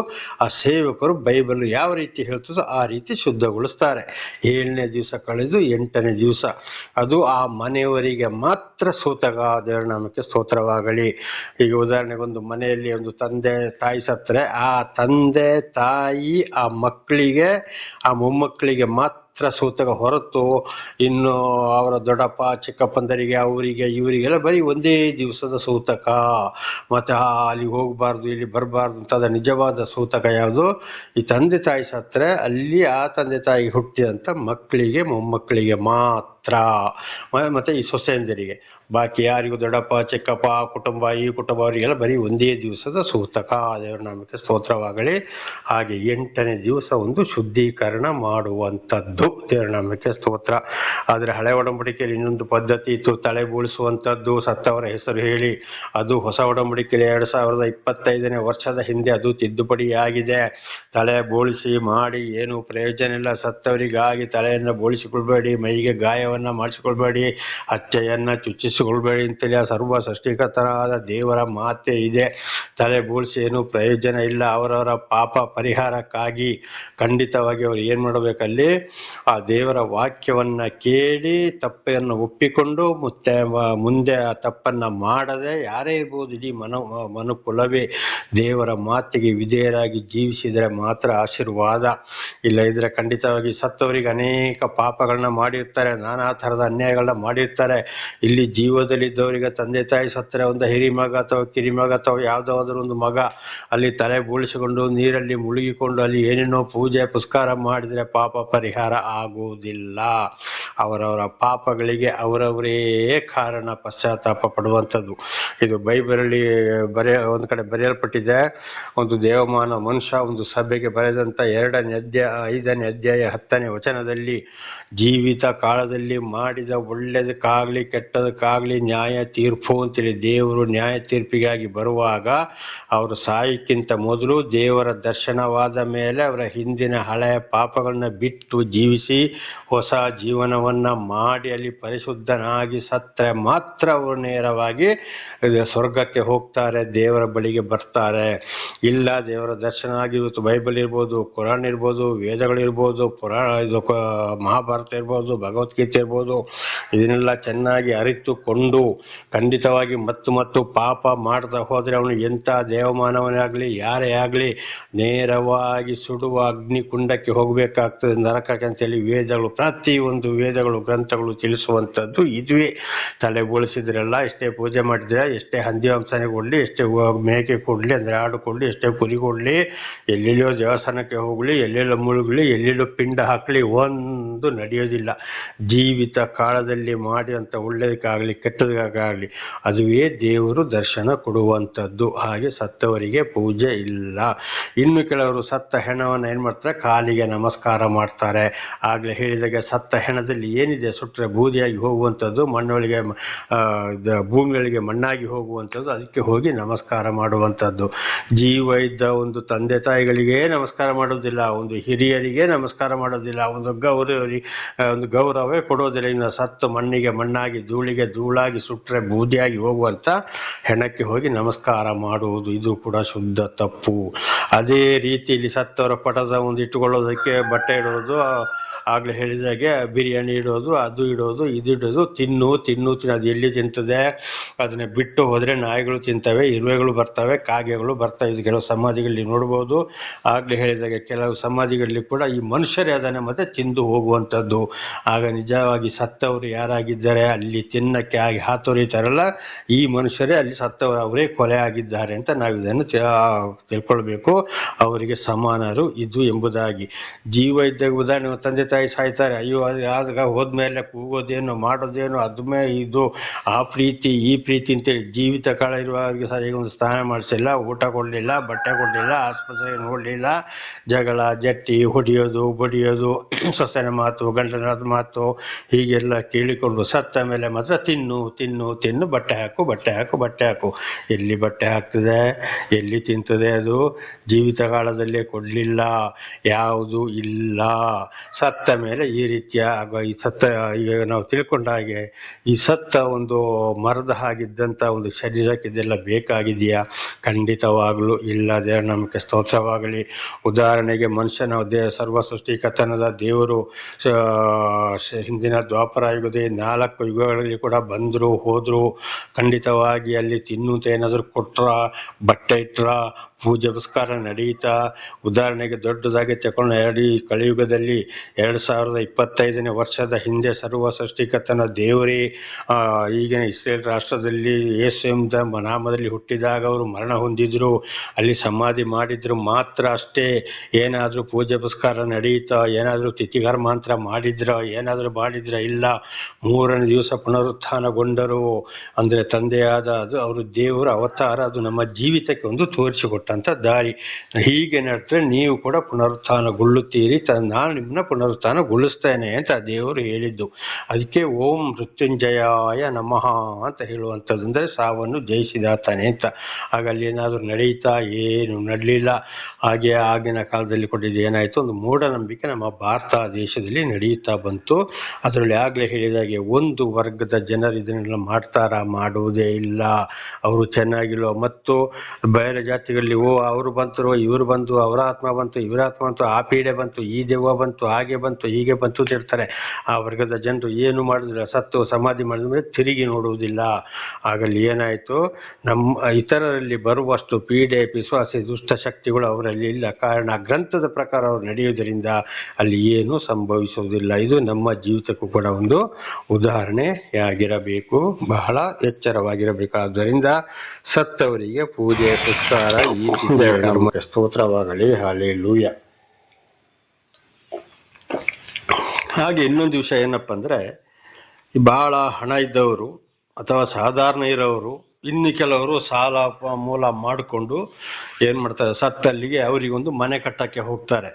ಆ ಸೇವಕರು ಬೈಬಲ್ ಯಾವ ರೀತಿ ಹೇಳ್ತದೋ ಆ ರೀತಿ ಶುದ್ಧಗೊಳಿಸ್ತಾರೆ. 7ನೇ ದಿವಸ ಕಳೆದು 8ನೇ ದಿವಸ ಅದು ಆ ಮನೆಯವರಿಗೆ ಮಾತ್ರ ಸೂತಕ. ದೇವರ ನಾಮಕ್ಕೆ ಸ್ತೋತ್ರವಾಗಲಿ. ಈಗ ಉದಾಹರಣೆಗೆ ಒಂದು ಮನೆಯಲ್ಲಿ ಒಂದು ತಂದೆ ತಾಯಿ ಸತ್ತರೆ ಆ ತಂದೆ ತಾಯಿ ಆ ಮಕ್ಕಳಿಗೆ ಆ ಮೊಮ್ಮಕ್ಕಳಿಗೆ ಮಾತ್ರ ಸೂತಕ, ಹೊರತು ಇನ್ನು ಅವರ ದೊಡ್ಡಪ್ಪ ಚಿಕ್ಕಪ್ಪಂದರಿಗೆ ಅವರಿಗೆ ಇವರಿಗೆಲ್ಲ ಬರೀ ಒಂದೇ ದಿವಸದ ಸೂತಕ. ಮತ್ತು ಅಲ್ಲಿಗೆ ಹೋಗಬಾರ್ದು ಇಲ್ಲಿ ಬರಬಾರ್ದು ಅಂತದ ನಿಜವಾದ ಸೂತಕ ಯಾವುದು, ಈ ತಂದೆ ತಾಯಿ ಸತ್ತರೆ ಅಲ್ಲಿ ಆ ತಂದೆ ತಾಯಿ ಹುಟ್ಟಿದಂಥ ಮಕ್ಕಳಿಗೆ ಮೊಮ್ಮಕ್ಕಳಿಗೆ ಮಾತ್ರ, ಮತ್ತು ಈ ಸೊಸೆಯಂದಿರಿಗೆ. ಬಾಕಿ ಯಾರಿಗೂ ದೊಡ್ಡಪ್ಪ ಚಿಕ್ಕಪ್ಪ ಕುಟುಂಬ ಈ ಕುಟುಂಬ ಅವರಿಗೆಲ್ಲ ಬರೀ ಒಂದೇ ದಿವಸದ ಸೂತಕ. ದೇವರ ನಾಮಕ್ಕೆ ಸ್ತೋತ್ರವಾಗಲಿ. ಹಾಗೆ 8ನೇ ದಿವಸ ಒಂದು ಶುದ್ಧೀಕರಣ ಮಾಡುವಂಥದ್ದು. ದೇವರ ನಾಮಕ್ಕೆ ಸ್ತೋತ್ರ. ಆದರೆ ಹಳೆ ಒಡಂಬಡಿಕೆಯಲ್ಲಿ ಇನ್ನೊಂದು ಪದ್ಧತಿ ಇತ್ತು, ತಲೆ ಬೋಳಿಸುವಂಥದ್ದು, ಸತ್ತವರ ಹೆಸರು ಹೇಳಿ. ಅದು ಹೊಸ ಒಡಂಬಡಿಕೆಯಲ್ಲಿ 2025ನೇ ವರ್ಷದ ಹಿಂದೆ ಅದು ತಿದ್ದುಪಡಿಯಾಗಿದೆ. ತಲೆ ಬೋಳಿಸಿ ಮಾಡಿ ಏನು ಪ್ರಯೋಜನ ಇಲ್ಲ. ಸತ್ತವರಿಗಾಗಿ ತಲೆಯನ್ನು ಬೋಳಿಸಿಕೊಳ್ಬೇಡಿ, ಮೈಗೆ ಗಾಯವನ್ನು ಮಾಡಿಸಿಕೊಳ್ಬೇಡಿ, ಹಚ್ಚೆಯನ್ನು ಚುಚ್ಚಿಸಿಕೊಳ್ಬೇಡಿ ಅಂತೇಳಿ ಆ ಸರ್ವ ಸೃಷ್ಟಿಕರ್ತರಾದ ದೇವರ ಮಾತೆ ಇದೆ. ತಲೆ ಬೋಳಿಸಿ ಏನು ಪ್ರಯೋಜನ ಇಲ್ಲ. ಅವರವರ ಪಾಪ ಪರಿಹಾರಕ್ಕಾಗಿ ಖಂಡಿತವಾಗಿ ಅವರು ಏನು ಮಾಡಬೇಕಲ್ಲಿ, ಆ ದೇವರ ವಾಕ್ಯವನ್ನು ಕೇಳಿ ತಪ್ಪನ್ನು ಒಪ್ಪಿಕೊಂಡು ಮುಂದೆ ಆ ತಪ್ಪನ್ನು ಮಾಡದೆ ಯಾರೇ ಇರ್ಬೋದು ಇಡೀ ಮನುಕುಲವೇ ದೇವರ ಮಾತಿಗೆ ವಿಧೇಯರಾಗಿ ಜೀವಿಸಿದರೆ ಮಾತ್ರ ಆಶೀರ್ವಾದ. ಇಲ್ಲ ಇದ್ರೆ ಖಂಡಿತವಾಗಿ ಸತ್ತವರಿಗೆ ಅನೇಕ ಪಾಪಗಳನ್ನ ಮಾಡಿರ್ತಾರೆ, ನಾನಾ ಥರದ ಅನ್ಯಾಯಗಳನ್ನ ಮಾಡಿರ್ತಾರೆ. ಇಲ್ಲಿ ಜೀವದಲ್ಲಿದ್ದವರಿಗೆ ತಂದೆ ತಾಯಿ ಸತ್ತರೆ ಒಂದು ಹಿರಿಮಗ ಅಥವಾ ಕಿರಿಮಗ ಅಥವಾ ಯಾವುದಾದ್ರೂ ಒಂದು ಮಗ ಅಲ್ಲಿ ತಲೆ ಬೋಳಿಸಿಕೊಂಡು ನೀರಲ್ಲಿ ಮುಳುಗಿಕೊಂಡು ಅಲ್ಲಿ ಏನೇನೋ ಪೂಜೆ ಪುಸ್ಕಾರ ಮಾಡಿದರೆ ಪಾಪ ಪರಿಹಾರ ಆಗುವುದಿಲ್ಲ. ಅವರವರ ಪಾಪಗಳಿಗೆ ಅವರವರೇ ಕಾರಣ ಪಶ್ಚಾತ್ತಾಪ ಪಡುವಂಥದ್ದು. ಇದು ಬೈಬಲಲ್ಲಿ ಒಂದು ಕಡೆ ಬರೆಯಲ್ಪಟ್ಟಿದೆ. ಒಂದು ದೇವಮಾನ ಮನುಷ್ಯ ಒಂದು ಸಭೆಗೆ ಬರೆದಂಥ 2ನೇ ಅಧ್ಯಾಯ 5ನೇ ಅಧ್ಯಾಯ 10ನೇ ವಚನದಲ್ಲಿ, ಜೀವಿತ ಕಾಲದಲ್ಲಿ ಮಾಡಿದ ಒಳ್ಳೆಯದಕ್ಕಾಗಲಿ ಕೆಟ್ಟದಕ್ಕಾಗಲಿ ನ್ಯಾಯ ತೀರ್ಪು ಅಂತೇಳಿ ದೇವರು ನ್ಯಾಯ ತೀರ್ಪಿಗಾಗಿ ಬರುವಾಗ ಅವರು ಸಾಯಕ್ಕಿಂತ ಮೊದಲು ದೇವರ ದರ್ಶನವಾದ ಮೇಲೆ ಅವರ ಹಿಂದಿನ ಹಳೆಯ ಪಾಪಗಳನ್ನ ಬಿಟ್ಟು ಜೀವಿಸಿ ಹೊಸ ಜೀವನವನ್ನು ಮಾಡಿ ಅಲ್ಲಿ ಪರಿಶುದ್ಧನಾಗಿ ಸತ್ತರೆ ಮಾತ್ರ ಅವರು ನೇರವಾಗಿ ಸ್ವರ್ಗಕ್ಕೆ ಹೋಗ್ತಾರೆ, ದೇವರ ಬಳಿಗೆ ಬರ್ತಾರೆ. ಇಲ್ಲ ದೇವರ ದರ್ಶನ ಆಗಿ ಇವತ್ತು ಬೈಬಲ್ ಇರ್ಬೋದು, ಕುರಾನ್ ಇರ್ಬೋದು, ವೇದಗಳಿರ್ಬೋದು, ಇದು ಮಹಾಭಾರತ ಇರ್ಬೋದು, ಭಗವದ್ಗೀತೆ ಇರ್ಬೋದು, ಇದನ್ನೆಲ್ಲ ಚೆನ್ನಾಗಿ ಅರಿತುಕೊಂಡು ಖಂಡಿತವಾಗಿ ಮತ್ತು ಪಾಪ ಮಾಡ್ತಾ ಹೋದರೆ ಅವನು ಎಂಥ ದೇವಮಾನವನೇ ಆಗಲಿ ಯಾರೇ ಆಗಲಿ ನೇರವಾಗಿ ಸುಡುವ ಅಗ್ನಿಕುಂಡಕ್ಕೆ ಹೋಗಬೇಕಾಗ್ತದೆ, ನರಕಕ್ಕೆ ಅಂತೇಳಿ ವೇದಗಳು, ಪ್ರತಿಯೊಂದು ವೇದಗಳು ಗ್ರಂಥಗಳು ತಿಳಿಸುವಂಥದ್ದು ಇದುವೇ. ತಲೆ ಬೋಳಿಸಿದ್ರೆಲ್ಲ ಎಷ್ಟೇ ಪೂಜೆ ಮಾಡಿದ್ರೆ, ಎಷ್ಟೇ ಹಂದಿ ವಂಶನೆ ಕೊಡಲಿ, ಎಷ್ಟೇ ಮೇಕೆ ಕೊಡಲಿ ಅಂದರೆ ಆಡು ಕೊಡಲಿ, ಎಷ್ಟೇ ಕುರಿ ಕೊಡಲಿ, ಎಲ್ಲೆಲ್ಲೋ ದೇವಸ್ಥಾನಕ್ಕೆ ಹೋಗಲಿ, ಎಲ್ಲೆಲ್ಲೋ ಮುಳುಗಲಿ, ಎಲ್ಲೆಲ್ಲೋ ಪಿಂಡ ಹಾಕಲಿ, ಒಂದು ನಡೆಯೋದಿಲ್ಲ. ಜೀವಿತ ಕಾಲದಲ್ಲಿ ಮಾಡಿದಂಥ ಒಳ್ಳೆಯದಕ್ಕಾಗಲಿ ಕೆಟ್ಟದಕ್ಕಾಗಲಿ ಅದುವೇ ದೇವರು ದರ್ಶನ ಕೊಡುವಂಥದ್ದು. ಹಾಗೆ ಸತ್ತವರಿಗೆ ಪೂಜೆ ಇಲ್ಲ. ಇನ್ನು ಕೆಲವರು ಸತ್ತ ಹೆಣವನ್ನು ಏನು ಮಾಡ್ತಾರೆ, ಕಾಲಿಗೆ ನಮಸ್ಕಾರ ಮಾಡ್ತಾರೆ. ಆಗಲೇ ಹೇಳಿದಾಗೆ ಸತ್ತ ಹೆಣದಲ್ಲಿ ಏನಿದೆ ಸುಟ್ಟರೆ ಬೂದಿಯಾಗಿ ಹೋಗುವಂಥದ್ದು, ಮಣ್ಣೊಳಗೆ ಭೂಮಿಯೊಳಗೆ ಮಣ್ಣಾಗಿ ಹೋಗುವಂಥದ್ದು, ಅದಕ್ಕೆ ಹೋಗಿ ನಮಸ್ಕಾರ ಮಾಡುವಂಥದ್ದು. ಜೀವ ಇದ್ದ ಒಂದು ತಂದೆ ತಾಯಿಗಳಿಗೆ ನಮಸ್ಕಾರ ಮಾಡೋದಿಲ್ಲ, ಒಂದು ಹಿರಿಯರಿಗೆ ನಮಸ್ಕಾರ ಮಾಡೋದಿಲ್ಲ, ಒಂದು ಗೌರವವೇ ಕೊಡೋದಿಲ್ಲ. ಇನ್ನು ಸತ್ತು ಮಣ್ಣಿಗೆ ಮಣ್ಣಾಗಿ ಧೂಳಿಗೆ ಧೂಳಾಗಿ ಸುಟ್ಟರೆ ಬೂದಿಯಾಗಿ ಹೋಗುವಂಥ ಹೆಣಕ್ಕೆ ಹೋಗಿ ನಮಸ್ಕಾರ ಮಾಡುವುದು ಇದು ಕೂಡ ಶುದ್ಧ ತಪ್ಪು. ಅದೇ ರೀತಿಯಲ್ಲಿ ಸತ್ತವರ ಪಟದ ಒಂದು ಇಟ್ಟುಕೊಳ್ಳೋದಕ್ಕೆ ಬಟ್ಟೆ ಇಡೋದು, ಆಗಲೇ ಹೇಳಿದಾಗೆ ಬಿರಿಯಾನಿ ಇಡೋದು, ಅದು ಇಡೋದು, ಇದು ಇಡೋದು, ತಿನ್ನು ಅದು ಎಲ್ಲಿ ತಿಂತದೆ, ಅದನ್ನ ಬಿಟ್ಟು ಹೋದರೆ ನಾಯಿಗಳು ತಿಂತವೆ, ಇರುವೆಗಳು ಬರ್ತವೆ, ಕಾಗೆಗಳು ಬರ್ತವೆ. ಇದು ಕೆಲವು ಸಮಾಧಿಗಳಲ್ಲಿ ನೋಡ್ಬೋದು. ಆಗಲೇ ಹೇಳಿದಾಗೆ ಕೆಲವು ಸಮಾಧಿಗಳಲ್ಲಿ ಕೂಡ ಈ ಮನುಷ್ಯರೇ ಅದನ್ನು ಮತ್ತೆ ತಿಂದು ಹೋಗುವಂಥದ್ದು. ಆಗ ನಿಜವಾಗಿ ಸತ್ತವರು ಯಾರಾಗಿದ್ದಾರೆ ಅಲ್ಲಿ ತಿನ್ನಕ್ಕೆ ಆಗಿ ಹಾತೊರಿತಾರಲ್ಲ, ಈ ಮನುಷ್ಯರೇ ಅಲ್ಲಿ ಸತ್ತವರು, ಅವರೇ ಕೊಲೆ ಆಗಿದ್ದಾರೆ ಅಂತ ನಾವು ಇದನ್ನು ತಿಳ್ಕೊಳ್ಬೇಕು. ಅವರಿಗೆ ಸಮಾನರು ಇದು ಎಂಬುದಾಗಿ. ಜೀವ ಇದ್ದಾಗ ಉದಾಹರಣೆ ತಂದೆ ಸಾಯ್ತಾರೆ. ಅಯ್ಯೋ ಅದು ಆಗ ಹೋದ್ಮೇಲೆ ಕೂಗೋದೇನು ಮಾಡೋದೇನು ಅದ್ಮೇ ಇದು ಆ ಪ್ರೀತಿ ಈ ಪ್ರೀತಿ ಅಂತೇಳಿ ಜೀವಿತ ಕಾಲ ಇರುವಾಗ ಸರಿಯಾಗಿ ಒಂದು ಸ್ನಾನ ಮಾಡಿಸಿಲ್ಲ, ಊಟ ಕೊಡಲಿಲ್ಲ, ಬಟ್ಟೆ ಕೊಡಲಿಲ್ಲ, ಆಸ್ಪತ್ರೆಗೆ ನೋಡಲಿಲ್ಲ, ಜಗಳ ಜಟ್ಟಿ ಹೊಡೆಯೋದು ಬಡಿಯೋದು, ಸೊಸೆನ ಮಾತು ಗಂಡನ ಮಾತು ಹೀಗೆಲ್ಲ ಕೇಳಿಕೊಂಡು ಸತ್ತ ಮೇಲೆ ಮಾತ್ರ ತಿನ್ನು ತಿನ್ನು ತಿನ್ನು, ಬಟ್ಟೆ ಹಾಕು ಬಟ್ಟೆ ಹಾಕು ಬಟ್ಟೆ ಹಾಕು. ಎಲ್ಲಿ ಬಟ್ಟೆ ಹಾಕ್ತದೆ, ಎಲ್ಲಿ ತಿಂತದೆ? ಅದು ಜೀವಿತ ಕಾಲದಲ್ಲೇ ಕೊಡಲಿಲ್ಲ, ಯಾವುದು ಇಲ್ಲ. ಸತ್ತ ಮೇಲೆ ಈ ರೀತಿಯ ಈ ಸತ್ತ ಈಗ ನಾವು ತಿಳ್ಕೊಂಡ ಹಾಗೆ ಈ ಸತ್ತ ಒಂದು ಮರದ ಹಾಗಿದ್ದಂಥ ಒಂದು ಶರೀರಕ್ಕೆ ಇದೆಲ್ಲ ಬೇಕಾಗಿದೆಯಾ? ಖಂಡಿತವಾಗಲೂ ಇಲ್ಲ. ದೇವರ ನಮಗೆ ಸ್ತೋತ್ರವಾಗಲಿ. ಉದಾಹರಣೆಗೆ ಮನುಷ್ಯನ ಸರ್ವ ಸೃಷ್ಟಿಕರ್ತನದ ದೇವರು ಹಿಂದಿನ ದ್ವಾಪರ ಯುಗದ 4 ಯುಗಗಳಲ್ಲಿ ಕೂಡ ಬಂದರು ಹೋದರು. ಖಂಡಿತವಾಗಿ ಅಲ್ಲಿ ತಿನ್ನುತ್ತ ಏನಾದರೂ ಕೊಟ್ರ, ಬಟ್ಟೆ ಇಟ್ರ, ಪೂಜೆ ಪುರಸ್ಕಾರ ನಡೀತಾ. ಉದಾಹರಣೆಗೆ ದೊಡ್ಡದಾಗಿ ತಗೊಂಡು ಕಲಿಯುಗದಲ್ಲಿ 2025ನೇ ವರ್ಷದ ಹಿಂದೆ ಸರ್ವ ಸೃಷ್ಟಿಕರ್ತನ ದೇವರೇ ಈಗಿನ ಇಸ್ರೇಲ್ ರಾಷ್ಟ್ರದಲ್ಲಿ ಯೇಸು ಎಂಬ ನಾಮದಲ್ಲಿ ಹುಟ್ಟಿದಾಗ ಅವರು ಮರಣ ಹೊಂದಿದ್ರು, ಅಲ್ಲಿ ಸಮಾಧಿ ಮಾಡಿದ್ರು ಮಾತ್ರ ಅಷ್ಟೇ. ಏನಾದರೂ ಪೂಜೆ ಪುರಸ್ಕಾರ ನಡೀತಾ, ಏನಾದರೂ ತಿಥಿಕರ್ಮಾಂತರ ಮಾಡಿದ್ರ, ಏನಾದರೂ ಮಾಡಿದ್ರ? ಇಲ್ಲ. 3ನೇ ದಿವಸ ಪುನರುತ್ಥಾನಗೊಂಡರು. ಅಂದರೆ ತಂದೆಯಾದ ಅದು ಅವರು ದೇವರ ಅವತಾರ, ಅದು ನಮ್ಮ ಜೀವಿತಕ್ಕೆ ಒಂದು ತೋರಿಸಿಕೊಟ್ಟಂಥ ದಾರಿ. ಹೀಗೆ ನಡೆದ್ರೆ ನೀವು ಕೂಡ ಪುನರುತ್ಥಾನಗೊಳ್ಳುತ್ತೀರಿ, ನಾನು ನಿಮ್ಮನ್ನ ಪುನರುತ್ಥಾನಗೊಳಿಸ್ತೇನೆ ಅಂತ ದೇವರು ಹೇಳಿದ್ದು. ಅದಕ್ಕೆ ಓಂ ಮೃತ್ಯುಂಜಯಾಯ ನಮಃ ಅಂತ ಹೇಳುವಂಥದ್ದು, ಅಂದರೆ ಸಾವನ್ನು ಜಯಿಸಿದಾತಾನೆ ಅಂತ. ಆಗ ಅಲ್ಲಿ ಏನಾದರೂ ನಡೀತಾ? ಏನು ನಡಲಿಲ್ಲ. ಹಾಗೆ ಆಗಿನ ಕಾಲದಲ್ಲಿ ಕೊಟ್ಟಿದ್ದು ಏನಾಯಿತು, ಒಂದು ಮೂಢನಂಬಿಕೆ ನಮ್ಮ ಭಾರತ ದೇಶದಲ್ಲಿ ನಡೆಯುತ್ತಾ ಬಂತು. ಅದರಲ್ಲಿ ಆಗಲೇ ಹೇಳಿದಾಗೆ ಒಂದು ವರ್ಗದ ಜನರು ಇದನ್ನೆಲ್ಲ ಮಾಡ್ತಾರಾ? ಮಾಡುವುದೇ ಇಲ್ಲ. ಅವರು ಚೆನ್ನಾಗಿಲ್ಲ. ಮತ್ತು ಬೇರೆ ಜಾತಿಗಳಲ್ಲಿ ಅವರು ಬಂತರು, ಇವರು ಬಂತು, ಅವರ ಆತ್ಮ ಬಂತು, ಇವರ ಆತ್ಮ ಬಂತು, ಆ ಪೀಡೆ ಬಂತು, ಈ ದೆವ್ವ ಬಂತು, ಹಾಗೆ ಬಂತು, ಹೀಗೆ ಬಂತು ಅಂತ ಇರ್ತಾರೆ. ಆ ವರ್ಗದ ಜನರು ಏನು ಮಾಡಿದ್ರೆ, ಸತ್ತು ಸಮಾಧಿ ಮಾಡಿದ್ರೆ ತಿರುಗಿ ನೋಡುವುದಿಲ್ಲ. ಆಗಲ್ಲಿ ಏನಾಯಿತು, ನಮ್ಮ ಇತರರಲ್ಲಿ ಬರುವಷ್ಟು ಪೀಡೆ ಪಿಶಾಚಿ ದುಷ್ಟ ಶಕ್ತಿಗಳು ಅವರಲ್ಲಿ ಇಲ್ಲ. ಕಾರಣ ಗ್ರಂಥದ ಪ್ರಕಾರ ಅವರು ನಡೆಯುವುದರಿಂದ ಅಲ್ಲಿ ಏನೂ ಸಂಭವಿಸುವುದಿಲ್ಲ. ಇದು ನಮ್ಮ ಜೀವಿತಕ್ಕೂ ಕೂಡ ಒಂದು ಉದಾಹರಣೆಯಾಗಿರಬೇಕು, ಬಹಳ ಎಚ್ಚರವಾಗಿರಬೇಕಾದ್ದರಿಂದ ಸತ್ತವರಿಗೆ ಪೂಜೆ ಪುರಸ್ಕಾರ ಈ ಸ್ತೋತ್ರವಾಗಲಿ. ಹಲ್ಲೆಲೂಯಾ. ಹಾಗೆ ಇನ್ನೊಂದು ವಿಷಯ ಏನಪ್ಪ ಅಂದರೆ, ಬಹಳ ಹಣ ಇದ್ದವರು ಅಥವಾ ಸಾಧಾರಣ ಇರೋರು, ಇನ್ನು ಕೆಲವರು ಸಾಲ ಮೂಲ ಮಾಡಿಕೊಂಡು ಏನು ಮಾಡ್ತಾರೆ, ಸತ್ತಲ್ಲಿಗೆ ಅವರಿಗೊಂದು ಮನೆ ಕಟ್ಟಕ್ಕೆ ಹೋಗ್ತಾರೆ.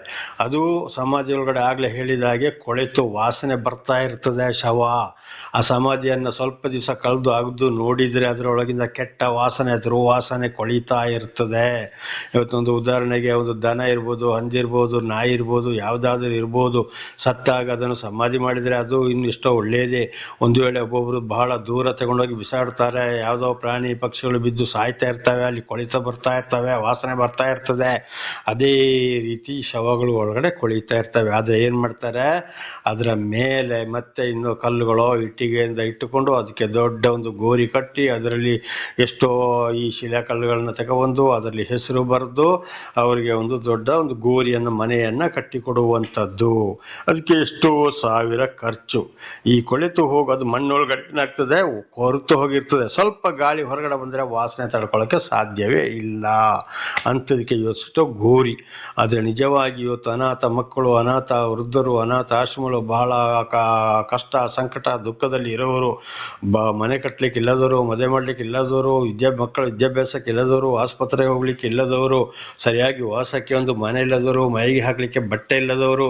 ಅದು ಸಮಾಜ ಒಳಗಡೆ ಆಗಲೇ ಹೇಳಿದ ಹಾಗೆ ಕೊಳೆತು ವಾಸನೆ ಬರ್ತಾ ಇರ್ತದೆ ಶವ. ಆ ಸಮಾಧಿಯನ್ನು ಸ್ವಲ್ಪ ದಿವಸ ಕಳೆದು ಅಗ್ದು ನೋಡಿದರೆ ಅದರೊಳಗಿಂದ ಕೆಟ್ಟ ವಾಸನೆ, ದುರ್ವಾಸನೆ ಕೊಳಿತಾ ಇರ್ತದೆ. ಇವತ್ತೊಂದು ಉದಾಹರಣೆಗೆ ಒಂದು ದನ ಇರ್ಬೋದು, ಹಂದಿರ್ಬೋದು, ನಾಯಿ ಇರ್ಬೋದು, ಯಾವುದಾದ್ರೂ ಇರ್ಬೋದು, ಸತ್ತಾಗ ಅದನ್ನು ಸಮಾಧಿ ಮಾಡಿದರೆ ಅದು ಇನ್ನಿಷ್ಟೋ ಒಳ್ಳೆಯದೇ. ಒಂದು ವೇಳೆ ಒಬ್ಬೊಬ್ಬರು ಬಹಳ ದೂರ ತಗೊಂಡೋಗಿ ಬಿಸಾಡ್ತಾರೆ, ಯಾವುದೋ ಪ್ರಾಣಿ ಪಕ್ಷಿಗಳು ಬಿದ್ದು ಸಾಯ್ತಾ ಇರ್ತವೆ, ಅಲ್ಲಿ ಕೊಳಿತ ಬರ್ತಾ ಇರ್ತವೆ, ವಾಸನೆ ಬರ್ತಾ ಇರ್ತದೆ. ಅದೇ ರೀತಿ ಶವಗಳು ಒಳಗಡೆ ಕೊಳಿತಾ ಇರ್ತವೆ. ಆದರೆ ಏನು ಮಾಡ್ತಾರೆ, ಅದರ ಮೇಲೆ ಮತ್ತೆ ಇನ್ನು ಕಲ್ಲುಗಳೋ ಇಟ್ಟಿಗೆಯಿಂದ ಇಟ್ಟುಕೊಂಡು ಅದಕ್ಕೆ ದೊಡ್ಡ ಒಂದು ಗೋರಿ ಕಟ್ಟಿ ಅದರಲ್ಲಿ ಎಷ್ಟೋ ಈ ಶಿಲಾಕಲ್ಲುಗಳನ್ನ ತಗೊಬಂದು ಅದರಲ್ಲಿ ಹೆಸರು ಬರೆದು ಅವರಿಗೆ ಒಂದು ದೊಡ್ಡ ಒಂದು ಗೋರಿಯನ್ನು ಮನೆಯನ್ನು ಕಟ್ಟಿಕೊಡುವಂಥದ್ದು. ಅದಕ್ಕೆ ಎಷ್ಟೋ ಸಾವಿರ ಖರ್ಚು. ಈ ಕೊಳೆತು ಹೋಗೋದು ಮಣ್ಣೊಳಗಡೆ ಏನಾಗ್ತದೆ, ಕೊರೆತು ಹೋಗಿರ್ತದೆ. ಸ್ವಲ್ಪ ಗಾಳಿ ಹೊರಗಡೆ ಬಂದರೆ ವಾಸನೆ ತಡ್ಕೊಳ್ಳೋಕ್ಕೆ ಸಾಧ್ಯವೇ ಇಲ್ಲ. ಅಂಥದಕ್ಕೆ ಇವತ್ತು ಗೋರಿ. ಆದರೆ ನಿಜವಾಗಿ ಇವತ್ತು ಅನಾಥ ಮಕ್ಕಳು, ಅನಾಥ ವೃದ್ಧರು, ಅನಾಥ ಆಶ್ರಮಗಳು, ಬಹಳ ಕಷ್ಟ ಸಂಕಟ ದುಃಖದಲ್ಲಿ ಇರೋರು, ಮನೆ ಕಟ್ಟಲಿಕ್ಕೆ ಇಲ್ಲದವರು, ಮದುವೆ ಮಾಡಲಿಕ್ಕೆ ಇಲ್ಲದವರು, ಮಕ್ಕಳ ವಿದ್ಯಾಭ್ಯಾಸಕ್ಕೆ ಇಲ್ಲದವರು, ಆಸ್ಪತ್ರೆಗೆ ಹೋಗ್ಲಿಕ್ಕೆ ಇಲ್ಲದವರು, ಸರಿಯಾಗಿ ವಾಸಕ್ಕೆ ಒಂದು ಮನೆ ಇಲ್ಲದವರು, ಮೈಗೆ ಹಾಕಲಿಕ್ಕೆ ಬಟ್ಟೆ ಇಲ್ಲದವರು,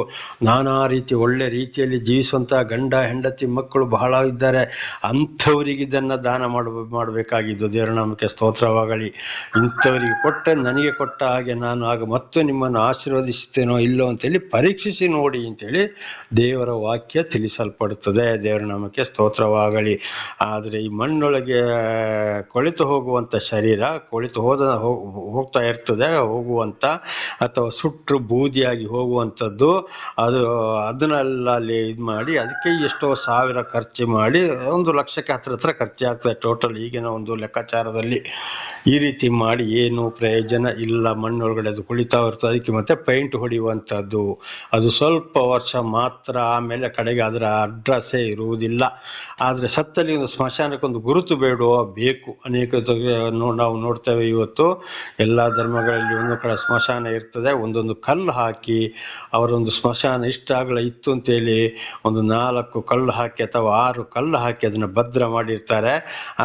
ನಾನಾ ರೀತಿ ಒಳ್ಳೆ ರೀತಿಯಲ್ಲಿ ಜೀವಿಸುವಂಥ ಗಂಡ ಹೆಂಡತಿ ಮಕ್ಕಳು ಬಹಳ ಇದ್ದಾರೆ. ಅಂಥವರಿಗೆ ಇದನ್ನು ದಾನ ಮಾಡಬೇಕಾಗಿದ್ದು. ದೇವರ ನಾಮಕ್ಕೆ ಸ್ತೋತ್ರವಾಗಲಿ. ಇಂಥವರಿಗೆ ಕೊಟ್ಟೆ ನನಗೆ ಕೊಟ್ಟ ಹಾಗೆ ನಾನು ಆಗ ಮತ್ತೆ ನಿಮ್ಮನ್ನು ಆಶೀರ್ವದಿಸುತ್ತೇನೋ ಇಲ್ಲೋ ಅಂತೇಳಿ ಪರೀಕ್ಷಿಸಿ ನೋಡಿ ಅಂತೇಳಿ ದೇವರ ವಾಕ್ಯ ತಿಳಿಸಲ್ಪಡುತ್ತದೆ. ದೇವರ ನಾಮಕ್ಕೆ ಸ್ತೋತ್ರವಾಗಲಿ. ಆದರೆ ಈ ಮಣ್ಣೊಳಗೆ ಕೊಳೆತು ಹೋಗುವಂಥ ಶರೀರ ಕೊಳೆತು ಹೋಗ್ತಾ ಇರ್ತದೆ, ಹೋಗುವಂಥ ಅಥವಾ ಸುಟ್ಟರು ಬೂದಿಯಾಗಿ ಹೋಗುವಂಥದ್ದು, ಅದನ್ನೆಲ್ಲ ಅಲ್ಲಿ ಇದು ಮಾಡಿ ಅದಕ್ಕೆ ಎಷ್ಟೋ ಸಾವಿರ ಖರ್ಚು ಮಾಡಿ 1 ಲಕ್ಷಕ್ಕೆ ಹತ್ರ ಖರ್ಚಾಗ್ತದೆ ಟೋಟಲ್ ಈಗಿನ ಒಂದು ಲೆಕ್ಕಾಚಾರದಲ್ಲಿ. ಈ ರೀತಿ ಮಾಡಿ ಏನು ಪ್ರಯೋಜನ ಇಲ್ಲ. ಮಣ್ಣೊಳಗಡೆ ಅದು ಕುಳಿತಾ ಇರ್ತದೆ. ಅದಕ್ಕೆ ಮತ್ತೆ ಪೈಂಟ್ ಹೊಡೆಯುವಂಥದ್ದು, ಅದು ಸ್ವಲ್ಪ ವರ್ಷ ಮಾತ್ರ, ಆಮೇಲೆ ಕಡೆಗೆ ಅದರ ಅಡ್ರೆಸ್ಸೇ ಇರುವುದಿಲ್ಲ. ಆದರೆ ಸತ್ತಲ್ಲಿ ಒಂದು ಸ್ಮಶಾನಕ್ಕೊಂದು ಗುರುತು ಬೇಡುವ ಬೇಕು. ಅನೇಕ ನಾವು ನೋಡ್ತೇವೆ ಇವತ್ತು ಎಲ್ಲ ಧರ್ಮಗಳಲ್ಲಿ ಒಂದು ಕಡೆ ಸ್ಮಶಾನ ಇರ್ತದೆ, ಒಂದೊಂದು ಕಲ್ಲು ಹಾಕಿ ಅವರೊಂದು ಸ್ಮಶಾನ ಇಷ್ಟ ಆಗಲ ಇತ್ತು ಅಂತೇಳಿ ಒಂದು 4 ಕಲ್ಲು ಹಾಕಿ ಅಥವಾ 6 ಕಲ್ಲು ಹಾಕಿ ಅದನ್ನು ಭದ್ರ ಮಾಡಿರ್ತಾರೆ.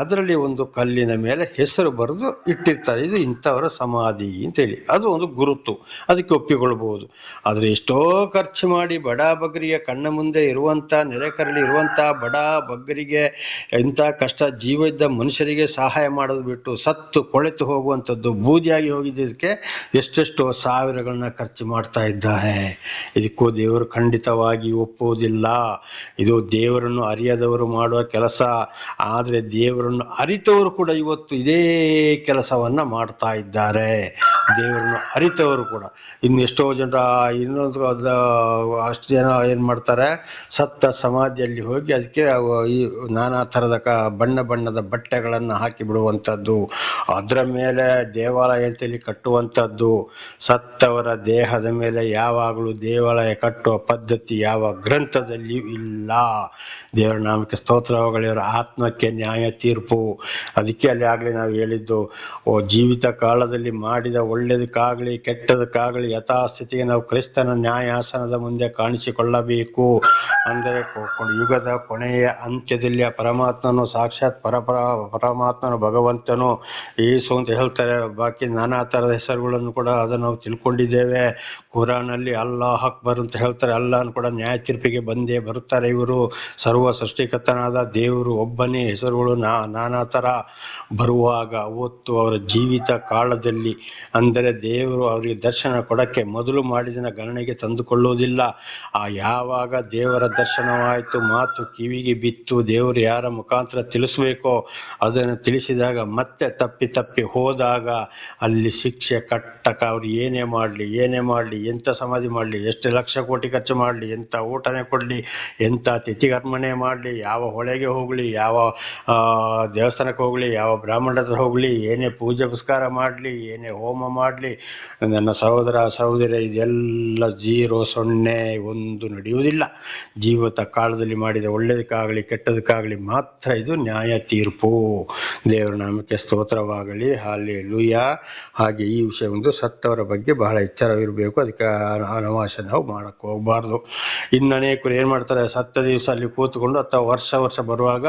ಅದರಲ್ಲಿ ಒಂದು ಕಲ್ಲಿನ ಮೇಲೆ ಹೆಸರು ಬರೆದು ಇಟ್ಟಿರ್ತಾರೆ, ಇದು ಇಂಥವರ ಸಮಾಧಿ ಅಂತೇಳಿ. ಅದು ಒಂದು ಗುರುತು, ಅದಕ್ಕೆ ಒಪ್ಪಿಕೊಳ್ಬಹುದು. ಆದರೆ ಎಷ್ಟೋ ಖರ್ಚು ಮಾಡಿ ಬಡ ಬಗ್ಗರಿಗೆ ಕಣ್ಣ ಮುಂದೆ ಇರುವಂಥ ನೆರೆಕರಳಿ ಇರುವಂಥ ಬಡ ಬಗ್ಗರಿಗೆ ಇಂಥ ಕಷ್ಟ ಜೀವ ಇದ್ದ ಮನುಷ್ಯರಿಗೆ ಸಹಾಯ ಮಾಡೋದು ಬಿಟ್ಟು ಸತ್ತು ಕೊಳೆತು ಹೋಗುವಂಥದ್ದು, ಬೂದಿಯಾಗಿ ಹೋಗಿದ್ದಕ್ಕೆ ಎಷ್ಟೆಷ್ಟೋ ಸಾವಿರಗಳನ್ನ ಖರ್ಚು ಮಾಡ್ತಾ ಇದ್ದಾರೆ. ಇದಕ್ಕೂ ದೇವರು ಖಂಡಿತವಾಗಿ ಒಪ್ಪುವುದಿಲ್ಲ. ಇದು ದೇವರನ್ನು ಅರಿಯದವರು ಮಾಡುವ ಕೆಲಸ. ಆದರೆ ದೇವರನ್ನು ಅರಿತವರು ಕೂಡ ಇವತ್ತು ಇದೇ ಕೆಲಸವನ್ನ ಮಾಡ್ತಾ ಇದ್ದಾರೆ. ದೇವರನ್ನು ಅರಿತವರು ಕೂಡ ಇನ್ನು ಎಷ್ಟೋ ಜನ ಇನ್ನೊಂದು ಅಷ್ಟು ಜನ ಏನು ಮಾಡ್ತಾರೆ, ಸತ್ತ ಸಮಾಧಿಯಲ್ಲಿ ಹೋಗಿ ಅದಕ್ಕೆ ಈ ನಾನಾ ಥರದ ಬಣ್ಣ ಬಣ್ಣದ ಬಟ್ಟೆಗಳನ್ನು ಹಾಕಿ ಬಿಡುವಂಥದ್ದು, ಅದರ ಮೇಲೆ ದೇವಾಲಯ ಅಂತೇಳಿ ಕಟ್ಟುವಂಥದ್ದು. ಸತ್ತವರ ದೇಹದ ಮೇಲೆ ಯಾವಾಗಲೂ ದೇವಾಲಯ ಕಟ್ಟುವ ಪದ್ಧತಿ ಯಾವ ಗ್ರಂಥದಲ್ಲಿಯೂ ಇಲ್ಲ. ದೇವರ ನಾಮಕ್ಕೆ ಸ್ತೋತ್ರವಾಗಲಿ. ಅವರ ಆತ್ಮಕ್ಕೆ ನ್ಯಾಯ ತೀರ್ಪು. ಅದಕ್ಕೆ ಅಲ್ಲಿ ಆಗಲಿ ನಾವು ಹೇಳಿದ್ದು, ಜೀವಿತ ಕಾಲದಲ್ಲಿ ಮಾಡಿದ ಒಳ್ಳೆಯದಕ್ಕಾಗಲಿ ಕೆಟ್ಟದಕ್ಕಾಗಲಿ ಯಥಾಸ್ಥಿತಿಗೆ ನಾವು ಕ್ರಿಸ್ತನ ನ್ಯಾಯಾಸನದ ಮುಂದೆ ಕಾಣಿಸಿಕೊಳ್ಳಬೇಕು. ಅಂದರೆ ಯುಗದ ಕೊನೆಯ ಅಂತ್ಯದಲ್ಲಿ ಆ ಪರಮಾತ್ಮನು ಸಾಕ್ಷಾತ್ ಪರಮಾತ್ಮನು ಭಗವಂತನು ಯೇಸು ಅಂತ ಹೇಳ್ತಾರೆ. ಬಾಕಿ ನಾನಾ ಥರದ ಹೆಸರುಗಳನ್ನು ಕೂಡ ಅದನ್ನು ನಾವು ತಿಳ್ಕೊಂಡಿದ್ದೇವೆ. ಕುರಾನಲ್ಲಿ ಅಲ್ಲಾಹ್ ಅಕ್ಬರ್ ಅಂತ ಹೇಳ್ತಾರೆ. ಅಲ್ಲಾಹನು ಕೂಡ ನ್ಯಾಯ ತೀರ್ಪಿಗೆ ಬಂದೇ ಬರುತ್ತಾರೆ. ಇವರು ಸರ್ವ ಸೃಷ್ಟಿಕರ್ತನಾದ ದೇವರು ಒಬ್ಬನೇ. ಹೆಸರುಗಳು ನಾನಾ ಥರ ಬರುವಾಗ ಅವತ್ತು ಅವರ ಜೀವಿತ ಕಾಲದಲ್ಲಿ, ಅಂದರೆ ದೇವರು ಅವರಿಗೆ ದರ್ಶನ ಕೊಡಕ್ಕೆ ಮೊದಲು ಮಾಡಿದ ಗಣನೆಗೆ ತಂದುಕೊಳ್ಳುವುದಿಲ್ಲ. ಯಾವಾಗ ದೇವರ ದರ್ಶನವಾಯಿತು, ಮಾತು ಕಿವಿಗೆ ಬಿತ್ತು, ದೇವರು ಯಾರ ಮುಖಾಂತರ ತಿಳಿಸ್ಬೇಕೋ ಅದನ್ನು ತಿಳಿಸಿದಾಗ ಮತ್ತೆ ತಪ್ಪಿ ಹೋದಾಗ ಅಲ್ಲಿ ಶಿಕ್ಷೆ ಕಟ್ಟಕ. ಅವ್ರು ಏನೇ ಮಾಡಲಿ ಎಂಥ ಸಮಾಧಿ ಮಾಡಲಿ, ಎಷ್ಟು ಲಕ್ಷ ಕೋಟಿ ಖರ್ಚು ಮಾಡಲಿ, ಎಂಥ ಊಟನೇ ಕೊಡಲಿ, ಎಂಥ ತಿಥಿಕರ್ಮಣೆ ಮಾಡಲಿ, ಯಾವ ಹೊಳೆಗೆ ಹೋಗಲಿ, ಯಾವ ದೇವಸ್ಥಾನಕ್ಕೆ ಹೋಗಲಿ, ಯಾವ ಬ್ರಾಹ್ಮಣರ ಹೋಗಲಿ, ಏನೇ ಪೂಜೆ ಪುರಸ್ಕಾರ ಮಾಡಲಿ, ಏನೇ ಹೋಮ ಮಾಡಲಿ, ನನ್ನ ಸಹೋದರ ಇದೆಲ್ಲ 0 0 ಒಂದು ನಡೆಯುವುದಿಲ್ಲ. ಜೀವಿತ ಕಾಲದಲ್ಲಿ ಮಾಡಿದ ಒಳ್ಳೆಯದಕ್ಕಾಗಲಿ ಕೆಟ್ಟದಕ್ಕಾಗಲಿ ಮಾತ್ರ ಇದು ನ್ಯಾಯ ತೀರ್ಪು. ದೇವರ ನಾಮಕ್ಕೆ ಸ್ತೋತ್ರವಾಗಲಿ. ಹಲ್ಲೆಲೂಯಾ. ಹಾಗೆ ಈ ವಿಷಯ ಒಂದು ಸತ್ತವರ ಬಗ್ಗೆ ಬಹಳ ಎಚ್ಚರವಿರಬೇಕು. ಅದಕ್ಕೆ ಅನವಾಸ ನಾವು ಮಾಡಕ್ಕೆ ಹೋಗಬಾರ್ದು. ಇನ್ನು ಅನೇಕರು ಏನು ಮಾಡ್ತಾರೆ, ಸತ್ತ ದಿವಸ ಅಲ್ಲಿ ಕೂತ್ಕೊಂಡು ಅಥವಾ ವರ್ಷ ಬರುವಾಗ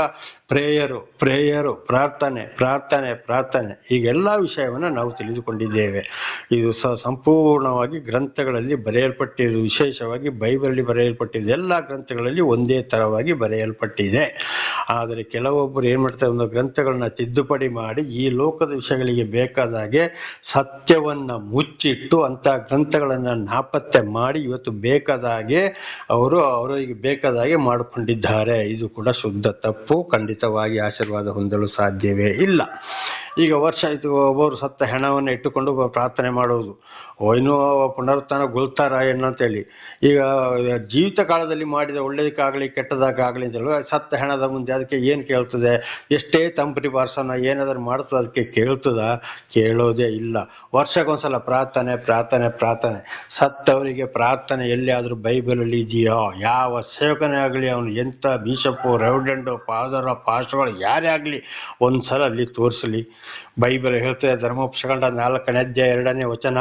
ಪ್ರೇಯರು ಪ್ರಾರ್ಥನೆ ಹೀಗೆಲ್ಲ ವಿಷಯವನ್ನು ನಾವು ತಿಳಿದುಕೊಂಡಿದ್ದೇವೆ. ಇದು ಸಂಪೂರ್ಣವಾಗಿ ಗ್ರಂಥಗಳಲ್ಲಿ ಬರೆಯಲ್ಪಟ್ಟಿದೆ. ವಿಶೇಷವಾಗಿ ಬೈಬಲಲ್ಲಿ ಬರೆಯಲ್ಪಟ್ಟಿದೆ. ಎಲ್ಲ ಗ್ರಂಥಗಳಲ್ಲಿ ಒಂದೇ ಥರವಾಗಿ ಬರೆಯಲ್ಪಟ್ಟಿದೆ. ಆದರೆ ಕೆಲವೊಬ್ಬರು ಏನು ಮಾಡ್ತಾರೆ, ಒಂದು ಗ್ರಂಥಗಳನ್ನ ತಿದ್ದುಪಡಿ ಮಾಡಿ ಈ ಲೋಕದ ವಿಷಯಗಳಿಗೆ ಬೇಕಾದಾಗೆ ಸತ್ಯವನ್ನು ಮುಚ್ಚಿಟ್ಟು ಅಂಥ ಗ್ರಂಥಗಳನ್ನು ನಾಪತ್ತೆ ಮಾಡಿ ಇವತ್ತು ಬೇಕಾದಾಗೆ ಅವರಿಗೆ ಬೇಕಾದಾಗೆ ಮಾಡಿಕೊಂಡಿದ್ದಾರೆ. ಇದು ಕೂಡ ಶುದ್ಧ ತಪ್ಪು. ಖಂಡಿತವಾಗಿ ಆಶೀರ್ವಾದ ಹೊಂದಲು ಸಾಧ್ಯವೇ ಇಲ್ಲ. ಈಗ ವರ್ಷ ಆಯಿತು, ಒಬ್ಬರು ಸತ್ತ ಹೆಣವನ್ನು ಇಟ್ಟುಕೊಂಡು ಪ್ರಾರ್ಥನೆ ಮಾಡುವುದು, ಇನ್ನೂ ಪುನರುತ್ಥಾನಗೊಳ್ತಾರ ಏನಂತೇಳಿ. ಈಗ ಜೀವಿತ ಕಾಲದಲ್ಲಿ ಮಾಡಿದ ಒಳ್ಳೆಯದಕ್ಕಾಗಲಿ ಕೆಟ್ಟದಕ್ಕಾಗಲಿ ಅಂತ ಹೇಳುವ ಸತ್ತ ಹೆಣದ ಮುಂದೆ ಅದಕ್ಕೆ ಏನು ಕೇಳ್ತದೆ? ಎಷ್ಟೇ ತಂಪರಿ ಬಾರ್ಸೋಣ ಏನಾದರೂ ಮಾಡ್ತದೆ, ಅದಕ್ಕೆ ಕೇಳೋದೇ ಇಲ್ಲ. ವರ್ಷಕ್ಕೊಂದ್ಸಲ ಪ್ರಾರ್ಥನೆ. ಸತ್ತವರಿಗೆ ಪ್ರಾರ್ಥನೆ ಎಲ್ಲಿಯಾದರೂ ಬೈಬಲಲ್ಲಿ ಇದೆಯೋ? ಯಾವ ಸೇವಕನೇ ಆಗಲಿ, ಅವನು ಎಂಥ ಬಿಷಪ್ಪು, ರೆವರೆಂಡು, ಫಾದರ, ಪಾಸ್ಟರ್ಗಳು ಯಾರೇ ಆಗಲಿ ಒಂದು ಸಲ ಅಲ್ಲಿ ತೋರಿಸಲಿ. ಬೈಬಲ್ ಹೇಳ್ತದೆ, ಧರ್ಮೋಪದೇಶಕಾಂಡ 4ನೇ ಅಧ್ಯಾಯ 2ನೇ ವಚನ,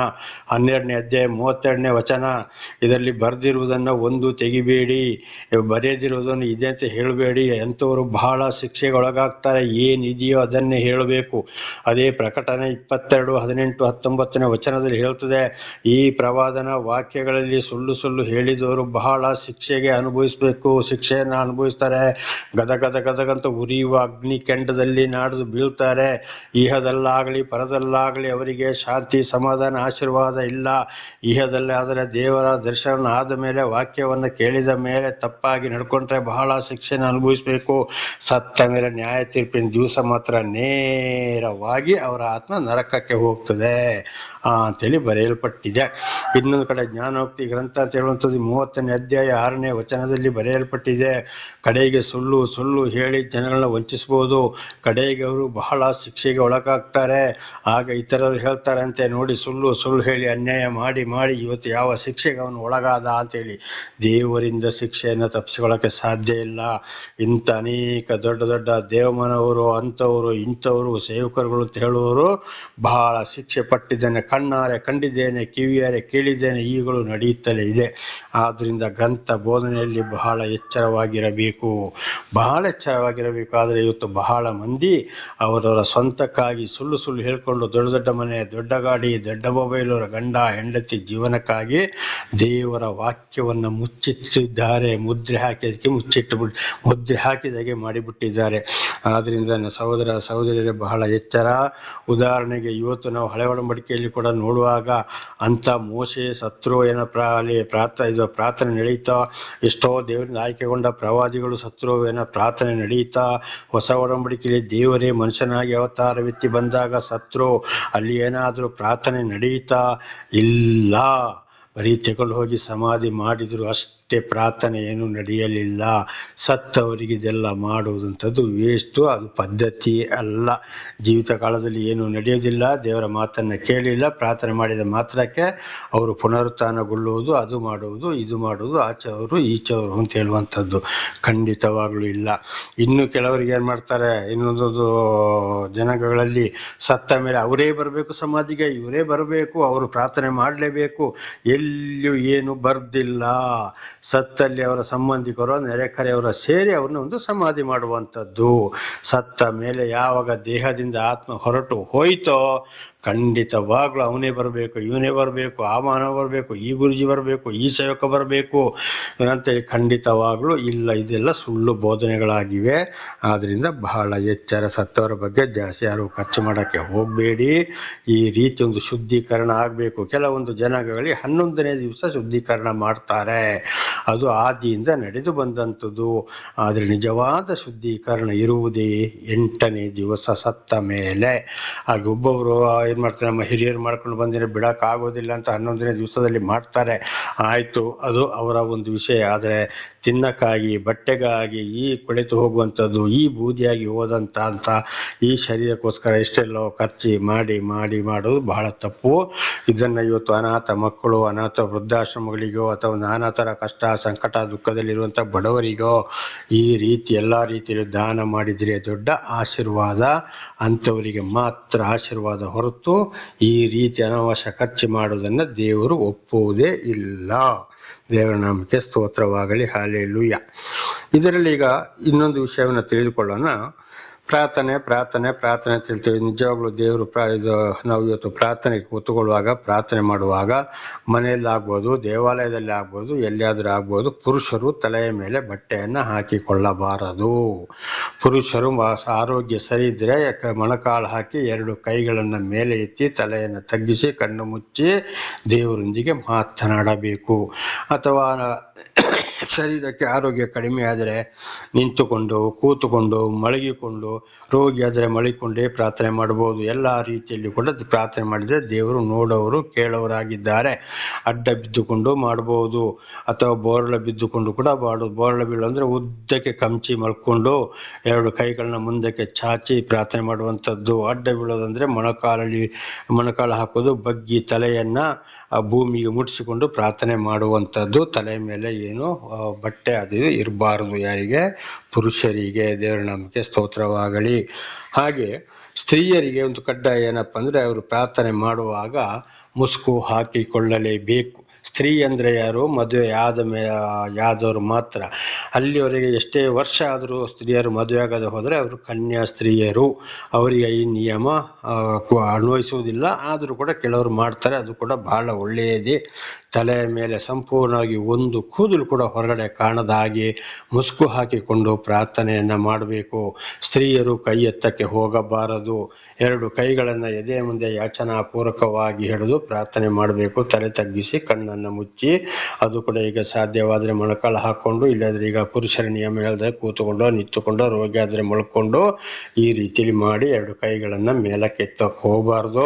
12ನೇ ಅಧ್ಯಾಯ 32ನೇ ವಚನ, ಇದರಲ್ಲಿ ಬರೆದಿರುವುದನ್ನು ಒಂದು ತೆಗಿಬೇಡಿ, ಬರೆಯದಿರುವುದನ್ನು ಇದೆ ಅಂತ ಹೇಳಬೇಡಿ. ಅಂಥವರು ಬಹಳ ಶಿಕ್ಷೆಗೆ ಒಳಗಾಗ್ತಾರೆ. ಏನಿದೆಯೋ ಅದನ್ನೇ ಹೇಳಬೇಕು. ಅದೇ ಪ್ರಕಟಣೆ 22, 18, 19ನೇ ವಚನದಲ್ಲಿ ಹೇಳ್ತದೆ, ಈ ಪ್ರವಾದನ ವಾಕ್ಯಗಳಲ್ಲಿ ಸುಳ್ಳು ಹೇಳಿದವರು ಬಹಳ ಶಿಕ್ಷೆಯನ್ನು ಅನುಭವಿಸ್ತಾರೆ. ಗದಗಂತ ಉರಿಯುವ ಅಗ್ನಿ ಕೆಂಡದಲ್ಲಿ ನಾಡಿದು ಬೀಳ್ತಾರೆ. ಇಹದಲ್ಲಾಗಲಿ ಪರದಲ್ಲಾಗಲಿ ಅವರಿಗೆ ಶಾಂತಿ, ಸಮಾಧಾನ, ಆಶೀರ್ವಾದ ಇಲ್ಲ. ಇಹದಲ್ಲಿ ಆದರೆ ದೇವರ ದರ್ಶನ ಆದ ಮೇಲೆ, ವಾಕ್ಯವನ್ನು ಕೇಳಿದ ಮೇಲೆ ತಪ್ಪಾಗಿ ನಡ್ಕೊಂಡ್ರೆ ಬಹಳ ಶಿಕ್ಷೆಯನ್ನು ಅನುಭವಿಸಬೇಕು. ಸತ್ತ ಮೇಲೆ ನ್ಯಾಯ ತೀರ್ಪಿನ ದಿವಸ ಮಾತ್ರ ನೇರವಾಗಿ ಅವರ ಆತ್ಮ ನರಕಕ್ಕೆ ಹೋಗ್ತದೆ. ಅಂತೇಳಿ ಬರೆಯಲ್ಪಟ್ಟಿದೆ. ಇನ್ನೊಂದು ಕಡೆ ಜ್ಞಾನೋಕ್ತಿ ಗ್ರಂಥ ಅಂತ ಹೇಳುವಂಥದ್ದು 30ನೇ ಅಧ್ಯಾಯ 6ನೇ ವಚನದಲ್ಲಿ ಬರೆಯಲ್ಪಟ್ಟಿದೆ. ಕಡೆಗೆ ಸುಳ್ಳು ಹೇಳಿ ಜನಗಳನ್ನ ವಂಚಿಸಬಹುದು, ಕಡೆಗೆ ಅವರು ಬಹಳ ಶಿಕ್ಷೆಗೆ ಒಳಗಾಗ್ತಾರೆ. ಆಗ ಇತರರು ಹೇಳ್ತಾರಂತೆ, ನೋಡಿ ಸುಳ್ಳು ಹೇಳಿ ಅನ್ಯಾಯ ಮಾಡಿ ಇವತ್ತು ಯಾವ ಶಿಕ್ಷೆಗೆ ಅವನು ಒಳಗಾದ ಅಂತೇಳಿ. ದೇವರಿಂದ ಶಿಕ್ಷೆಯನ್ನು ತಪ್ಪಿಸಿಕೊಳ್ಳೋಕ್ಕೆ ಸಾಧ್ಯ ಇಲ್ಲ. ಇಂಥ ಅನೇಕ ದೊಡ್ಡ ದೇವಮನವರು ಅಂಥವರು ಇಂಥವರು ಸೇವಕರುಗಳು ಅಂತ ಹೇಳುವವರು ಬಹಳ ಶಿಕ್ಷೆ ಪಟ್ಟಿದ್ದೇನೆ, ಕಣ್ಣಾರೆ ಕಂಡಿದ್ದೇನೆ, ಕಿವಿಯಾರೆ ಕೇಳಿದ್ದೇನೆ, ಈಗಲೂ ನಡೆಯುತ್ತಲೇ ಇದೆ. ಆದ್ದರಿಂದ ಗ್ರಂಥ ಬೋಧನೆಯಲ್ಲಿ ಬಹಳ ಎಚ್ಚರವಾಗಿರಬೇಕು. ಆದರೆ ಇವತ್ತು ಬಹಳ ಮಂದಿ ಅವರವರ ಸ್ವಂತಕ್ಕಾಗಿ ಸುಳ್ಳು ಹೇಳ್ಕೊಂಡು ದೊಡ್ಡ ಮನೆ, ದೊಡ್ಡ ಗಾಡಿ, ದೊಡ್ಡ ಮೊಬೈಲು, ಗಂಡ ಹೆಂಡತಿ ಜೀವನಕ್ಕಾಗಿ ದೇವರ ವಾಕ್ಯವನ್ನು ಮುಚ್ಚಿಟ್ಟಿದ್ದಾರೆ. ಮುದ್ರೆ ಹಾಕಿದಾಗೆ ಮಾಡಿಬಿಟ್ಟಿದ್ದಾರೆ. ಆದ್ದರಿಂದ ಸಹೋದರರೇ ಬಹಳ ಎಚ್ಚರ. ಉದಾಹರಣೆಗೆ ಇವತ್ತು ನಾವು ಹಳೆ ಒಡಂಬಡಿಕೆಯಲ್ಲಿ ಕೂಡ ನೋಡುವಾಗ ಅಂಥ ಮೋಶೆ ಸತ್ರು ಏನೋ ಪ್ರಾರ್ಥನೆ ನಡೀತಾ, ಎಷ್ಟೋ ದೇವರಿಂದ ಆಯ್ಕೆಗೊಂಡ ಪ್ರವಾದಿಗಳು ಸತ್ರು ಏನೋ ಪ್ರಾರ್ಥನೆ ನಡೀತಾ. ಹೊಸ ಒಡಂಬಡಿಕೆಯಲ್ಲಿ ದೇವರೇ ಮನುಷ್ಯನಾಗಿ ಅವತಾರವೆತ್ತಿ ಬಂದಾಗ ಸತ್ರು, ಅಲ್ಲಿ ಏನಾದರೂ ಪ್ರಾರ್ಥನೆ ನಡೀತಾ ಇಲ್ಲ. ಬರೀ ತಗೊಂಡು ಹೋಗಿ ಸಮಾಧಿ ಮಾಡಿದ್ರು ಅಷ್ಟೇ, ಪ್ರಾರ್ಥನೆ ಏನೂ ನಡೆಯಲಿಲ್ಲ. ಸತ್ತವರಿಗೆ ಇದೆಲ್ಲ ಮಾಡುವುದಂಥದ್ದು ವೇಸ್ಟು, ಅದು ಪದ್ಧತಿ ಅಲ್ಲ. ಜೀವಿತ ಕಾಲದಲ್ಲಿ ಏನೂ ನಡೆಯೋದಿಲ್ಲ, ದೇವರ ಮಾತನ್ನು ಕೇಳಿಲ್ಲ, ಪ್ರಾರ್ಥನೆ ಮಾಡಿದ ಮಾತ್ರಕ್ಕೆ ಅವರು ಪುನರುತ್ಥಾನಗೊಳ್ಳುವುದು, ಅದು ಮಾಡುವುದು ಇದು ಮಾಡುವುದು, ಆಚೆಯವರು ಈಚೆಯವರು ಅಂತ ಹೇಳುವಂಥದ್ದು ಖಂಡಿತವಾಗಲೂ ಇಲ್ಲ. ಇನ್ನು ಕೆಲವರಿಗೆ ಏನು ಮಾಡ್ತಾರೆ, ಇನ್ನೊಂದು ಜನಾಂಗಗಳಲ್ಲಿ ಸತ್ತ ಮೇಲೆ ಅವರೇ ಬರಬೇಕು ಸಮಾಧಿಗೆ, ಇವರೇ ಬರಬೇಕು, ಅವರು ಪ್ರಾರ್ಥನೆ ಮಾಡಲೇಬೇಕು. ಎಲ್ಲಿಯೂ ಏನು ಬರ್ದಿಲ್ಲ. ಸತ್ತಲ್ಲಿ ಅವರ ಸಂಬಂಧಿಕರು ನೆರೆಕರೆಯವರ ಸೇರಿ ಅವ್ರನ್ನ ಒಂದು ಸಮಾಧಿ ಮಾಡುವಂಥದ್ದು. ಸತ್ತ ಮೇಲೆ ಯಾವಾಗ ದೇಹದಿಂದ ಆತ್ಮ ಹೊರಟು ಹೋಯ್ತೋ ಖಂಡಿತವಾಗ್ಲೂ ಅವನೇ ಬರಬೇಕು, ಇವನೇ ಬರಬೇಕು, ಆ ಮಾನವ ಬರಬೇಕು, ಈ ಗುರುಜಿ ಬರಬೇಕು, ಈ ಸೇವಕ ಬರಬೇಕು ಅಂತೇಳಿ ಖಂಡಿತವಾಗ್ಲೂ ಇಲ್ಲ. ಇದೆಲ್ಲ ಸುಳ್ಳು ಬೋಧನೆಗಳಾಗಿವೆ. ಆದ್ದರಿಂದ ಬಹಳ ಎಚ್ಚರ. ಸತ್ತವರ ಬಗ್ಗೆ ಜಾಸ್ತಿ ಯಾರು ಖರ್ಚು ಮಾಡೋಕ್ಕೆ ಹೋಗಬೇಡಿ. ಈ ರೀತಿ ಒಂದು ಶುದ್ಧೀಕರಣ ಆಗಬೇಕು. ಕೆಲವೊಂದು ಜನಾಂಗಗಳಿಗೆ 11ನೇ ದಿವಸ ಶುದ್ಧೀಕರಣ ಮಾಡ್ತಾರೆ, ಅದು ಆದಿಯಿಂದ ನಡೆದು ಬಂದಂಥದ್ದು. ಆದರೆ ನಿಜವಾದ ಶುದ್ಧೀಕರಣ ಇರುವುದೇ 8ನೇ ದಿವಸ ಸತ್ತ ಮೇಲೆ. ಹಾಗೆ ಒಬ್ಬೊಬ್ಬರು ಏನು ಮಾಡ್ತಾರೆ, ನಮ್ಮ ಹಿರಿಯರು ಮಾಡ್ಕೊಂಡು ಬಂದಿರೋ ಬಿಡೋಕ್ಕಾಗೋದಿಲ್ಲ ಅಂತ 11ನೇ ದಿವಸದಲ್ಲಿ ಮಾಡ್ತಾರೆ. ಆಯಿತು, ಅದು ಅವರ ಒಂದು ವಿಷಯ. ಆದರೆ ತಿನ್ನಕ್ಕಾಗಿ, ಬಟ್ಟೆಗಾಗಿ ಈ ಕೊಳೆತು ಹೋಗುವಂಥದ್ದು, ಈ ಬೂದಿಯಾಗಿ ಹೋದಂಥ ಈ ಶರೀರಕ್ಕೋಸ್ಕರ ಇಷ್ಟೆಲ್ಲೋ ಖರ್ಚು ಮಾಡೋದು ಬಹಳ ತಪ್ಪು. ಇದನ್ನು ಇವತ್ತು ಅನಾಥ ಮಕ್ಕಳು, ಅನಾಥ ವೃದ್ಧಾಶ್ರಮಗಳಿಗೋ ಅಥವಾ ನಾನಾ ಥರ ಕಷ್ಟ ಸಂಕಟ ದುಃಖದಲ್ಲಿರುವಂಥ ಬಡವರಿಗೋ ಈ ರೀತಿ ಎಲ್ಲ ರೀತಿಯಲ್ಲಿ ದಾನ ಮಾಡಿದರೆ ದೊಡ್ಡ ಆಶೀರ್ವಾದ. ಅಂಥವರಿಗೆ ಮಾತ್ರ ಆಶೀರ್ವಾದ ಹೊರತು ಈ ರೀತಿ ಅನಾವಶ್ಯ ಖರ್ಚು ಮಾಡೋದನ್ನು ದೇವರು ಒಪ್ಪುವುದೇ ಇಲ್ಲ. ದೇವರ ನಾಮಕ್ಕೆ ಸ್ತೋತ್ರವಾಗಲಿ. ಹಲ್ಲೆಲೂಯಾ. ಇದರಲ್ಲಿ ಈಗ ಇನ್ನೊಂದು ವಿಷಯವನ್ನು ತಿಳಿದುಕೊಳ್ಳೋಣ. ಪ್ರಾರ್ಥನೆ ಅಂತ ಹೇಳ್ತೀವಿ. ನಿಜವಾಗ್ಲೂ ದೇವರು ನಾವು ಇವತ್ತು ಪ್ರಾರ್ಥನೆಗೆ ಕೂತುಕೊಳ್ಳುವಾಗ, ಪ್ರಾರ್ಥನೆ ಮಾಡುವಾಗ, ಮನೆಯಲ್ಲಿ ಆಗ್ಬೋದು, ದೇವಾಲಯದಲ್ಲಿ ಆಗ್ಬೋದು, ಎಲ್ಲಿಯಾದರೂ ಆಗ್ಬೋದು, ಪುರುಷರು ತಲೆಯ ಮೇಲೆ ಬಟ್ಟೆಯನ್ನು ಹಾಕಿಕೊಳ್ಳಬಾರದು. ಪುರುಷರು ಆರೋಗ್ಯ ಸರಿ ಇದ್ದರೆ ಮೊಣಕಾಲು ಹಾಕಿ 2 ಕೈಗಳನ್ನು ಮೇಲೆ ಎತ್ತಿ ತಲೆಯನ್ನು ತಗ್ಗಿಸಿ ಕಣ್ಣು ಮುಚ್ಚಿ ದೇವರೊಂದಿಗೆ ಮಾತನಾಡಬೇಕು. ಅಥವಾ ಶರೀರಕ್ಕೆ ಆರೋಗ್ಯ ಕಡಿಮೆ ಆದರೆ ನಿಂತುಕೊಂಡು, ಕೂತುಕೊಂಡು, ಮಲಗಿಕೊಂಡು, ರೋಗಿ ಆದರೆ ಮಲಗಿಕೊಂಡೇ ಪ್ರಾರ್ಥನೆ ಮಾಡಬಹುದು. ಎಲ್ಲ ರೀತಿಯಲ್ಲಿ ಕೂಡ ಪ್ರಾರ್ಥನೆ ಮಾಡಿದರೆ ದೇವರು ನೋಡೋರು ಕೇಳೋರಾಗಿದ್ದಾರೆ. ಅಡ್ಡ ಬಿದ್ದುಕೊಂಡು ಮಾಡಬಹುದು ಅಥವಾ ಬೋರಳ ಬಿದ್ದುಕೊಂಡು ಕೂಡ ಮಾಡೋದು. ಬೋರಳ ಬೀಳು ಅಂದರೆ ಉದ್ದಕ್ಕೆ ಕಮ್ಚಿ ಮಲ್ಕೊಂಡು 2 ಕೈಗಳನ್ನ ಮುಂದಕ್ಕೆ ಚಾಚಿ ಪ್ರಾರ್ಥನೆ ಮಾಡುವಂಥದ್ದು. ಅಡ್ಡ ಬೀಳೋದಂದರೆ ಮೊಣಕಾಲು ಹಾಕೋದು, ಬಗ್ಗಿ ತಲೆಯನ್ನು ಭೂಮಿಗೆ ಮುಟ್ಟಿಸಿಕೊಂಡು ಪ್ರಾರ್ಥನೆ ಮಾಡುವಂಥದ್ದು. ತಲೆ ಮೇಲೆ ಏನು ಬಟ್ಟೆ ಅದು ಇರಬಾರದು. ಯಾರಿಗೆ? ಪುರುಷರಿಗೆ. ದೇವರ ನಾಮಕ್ಕೆ ಸ್ತೋತ್ರವಾಗಲಿ. ಹಾಗೆ ಸ್ತ್ರೀಯರಿಗೆ ಒಂದು ಕಡ್ಡಾಯ ಏನಪ್ಪ ಅಂದರೆ, ಅವರು ಪ್ರಾರ್ಥನೆ ಮಾಡುವಾಗ ಮುಸುಕು ಹಾಕಿಕೊಳ್ಳಲೇಬೇಕು. ಸ್ತ್ರೀ ಅಂದರೆ ಯಾರು? ಮದುವೆ ಆದವರು ಮಾತ್ರ. ಅಲ್ಲಿವರೆಗೆ ಎಷ್ಟೇ ವರ್ಷ ಆದರೂ ಸ್ತ್ರೀಯರು ಮದುವೆ ಆಗದೆ ಹೋದರೆ ಅವರು ಕನ್ಯಾ ಸ್ತ್ರೀಯರು. ಅವರಿಗೆ ಈ ನಿಯಮ ಅನ್ವಯಿಸುವುದಿಲ್ಲ. ಆದರೂ ಕೂಡ ಕೆಲವರು ಮಾಡ್ತಾರೆ, ಅದು ಕೂಡ ಬಹಳ ಒಳ್ಳೆಯದೇ. ತಲೆಯ ಮೇಲೆ ಸಂಪೂರ್ಣವಾಗಿ ಒಂದು ಕೂದಲು ಕೂಡ ಹೊರಗಡೆ ಕಾಣದ ಹಾಗೆ ಮುಸುಕು ಹಾಕಿಕೊಂಡು ಪ್ರಾರ್ಥನೆಯನ್ನು ಮಾಡಬೇಕು. ಸ್ತ್ರೀಯರು ಕೈ ಎತ್ತಕ್ಕೆ ಹೋಗಬಾರದು. 2 ಕೈಗಳನ್ನು ಎದೆಯ ಮುಂದೆ ಯಾಚನಾಪೂರ್ವಕವಾಗಿ ಹಿಡಿದು ಪ್ರಾರ್ಥನೆ ಮಾಡಬೇಕು. ತಲೆ ತಗ್ಗಿಸಿ ಕಣ್ಣನ್ನು ಮುಚ್ಚಿ, ಅದು ಕೂಡ ಈಗ ಸಾಧ್ಯವಾದರೆ ಮೊಣಕಾಲು ಹಾಕ್ಕೊಂಡು, ಇಲ್ಲದ್ರೆ ಈಗ ಪುರುಷರ ನಿಯಮ ಹೇಳಿದ್ರೆ ಕೂತ್ಕೊಂಡು ನಿಂತುಕೊಂಡು, ರೋಗಿ ಆದರೆ ಮಲ್ಕೊಂಡು, ಈ ರೀತಿಯಲ್ಲಿ ಮಾಡಿ 2 ಕೈಗಳನ್ನು ಮೇಲಕ್ಕೆ ಎತ್ತಕ್ಕೆ ಹೋಗಬಾರ್ದು.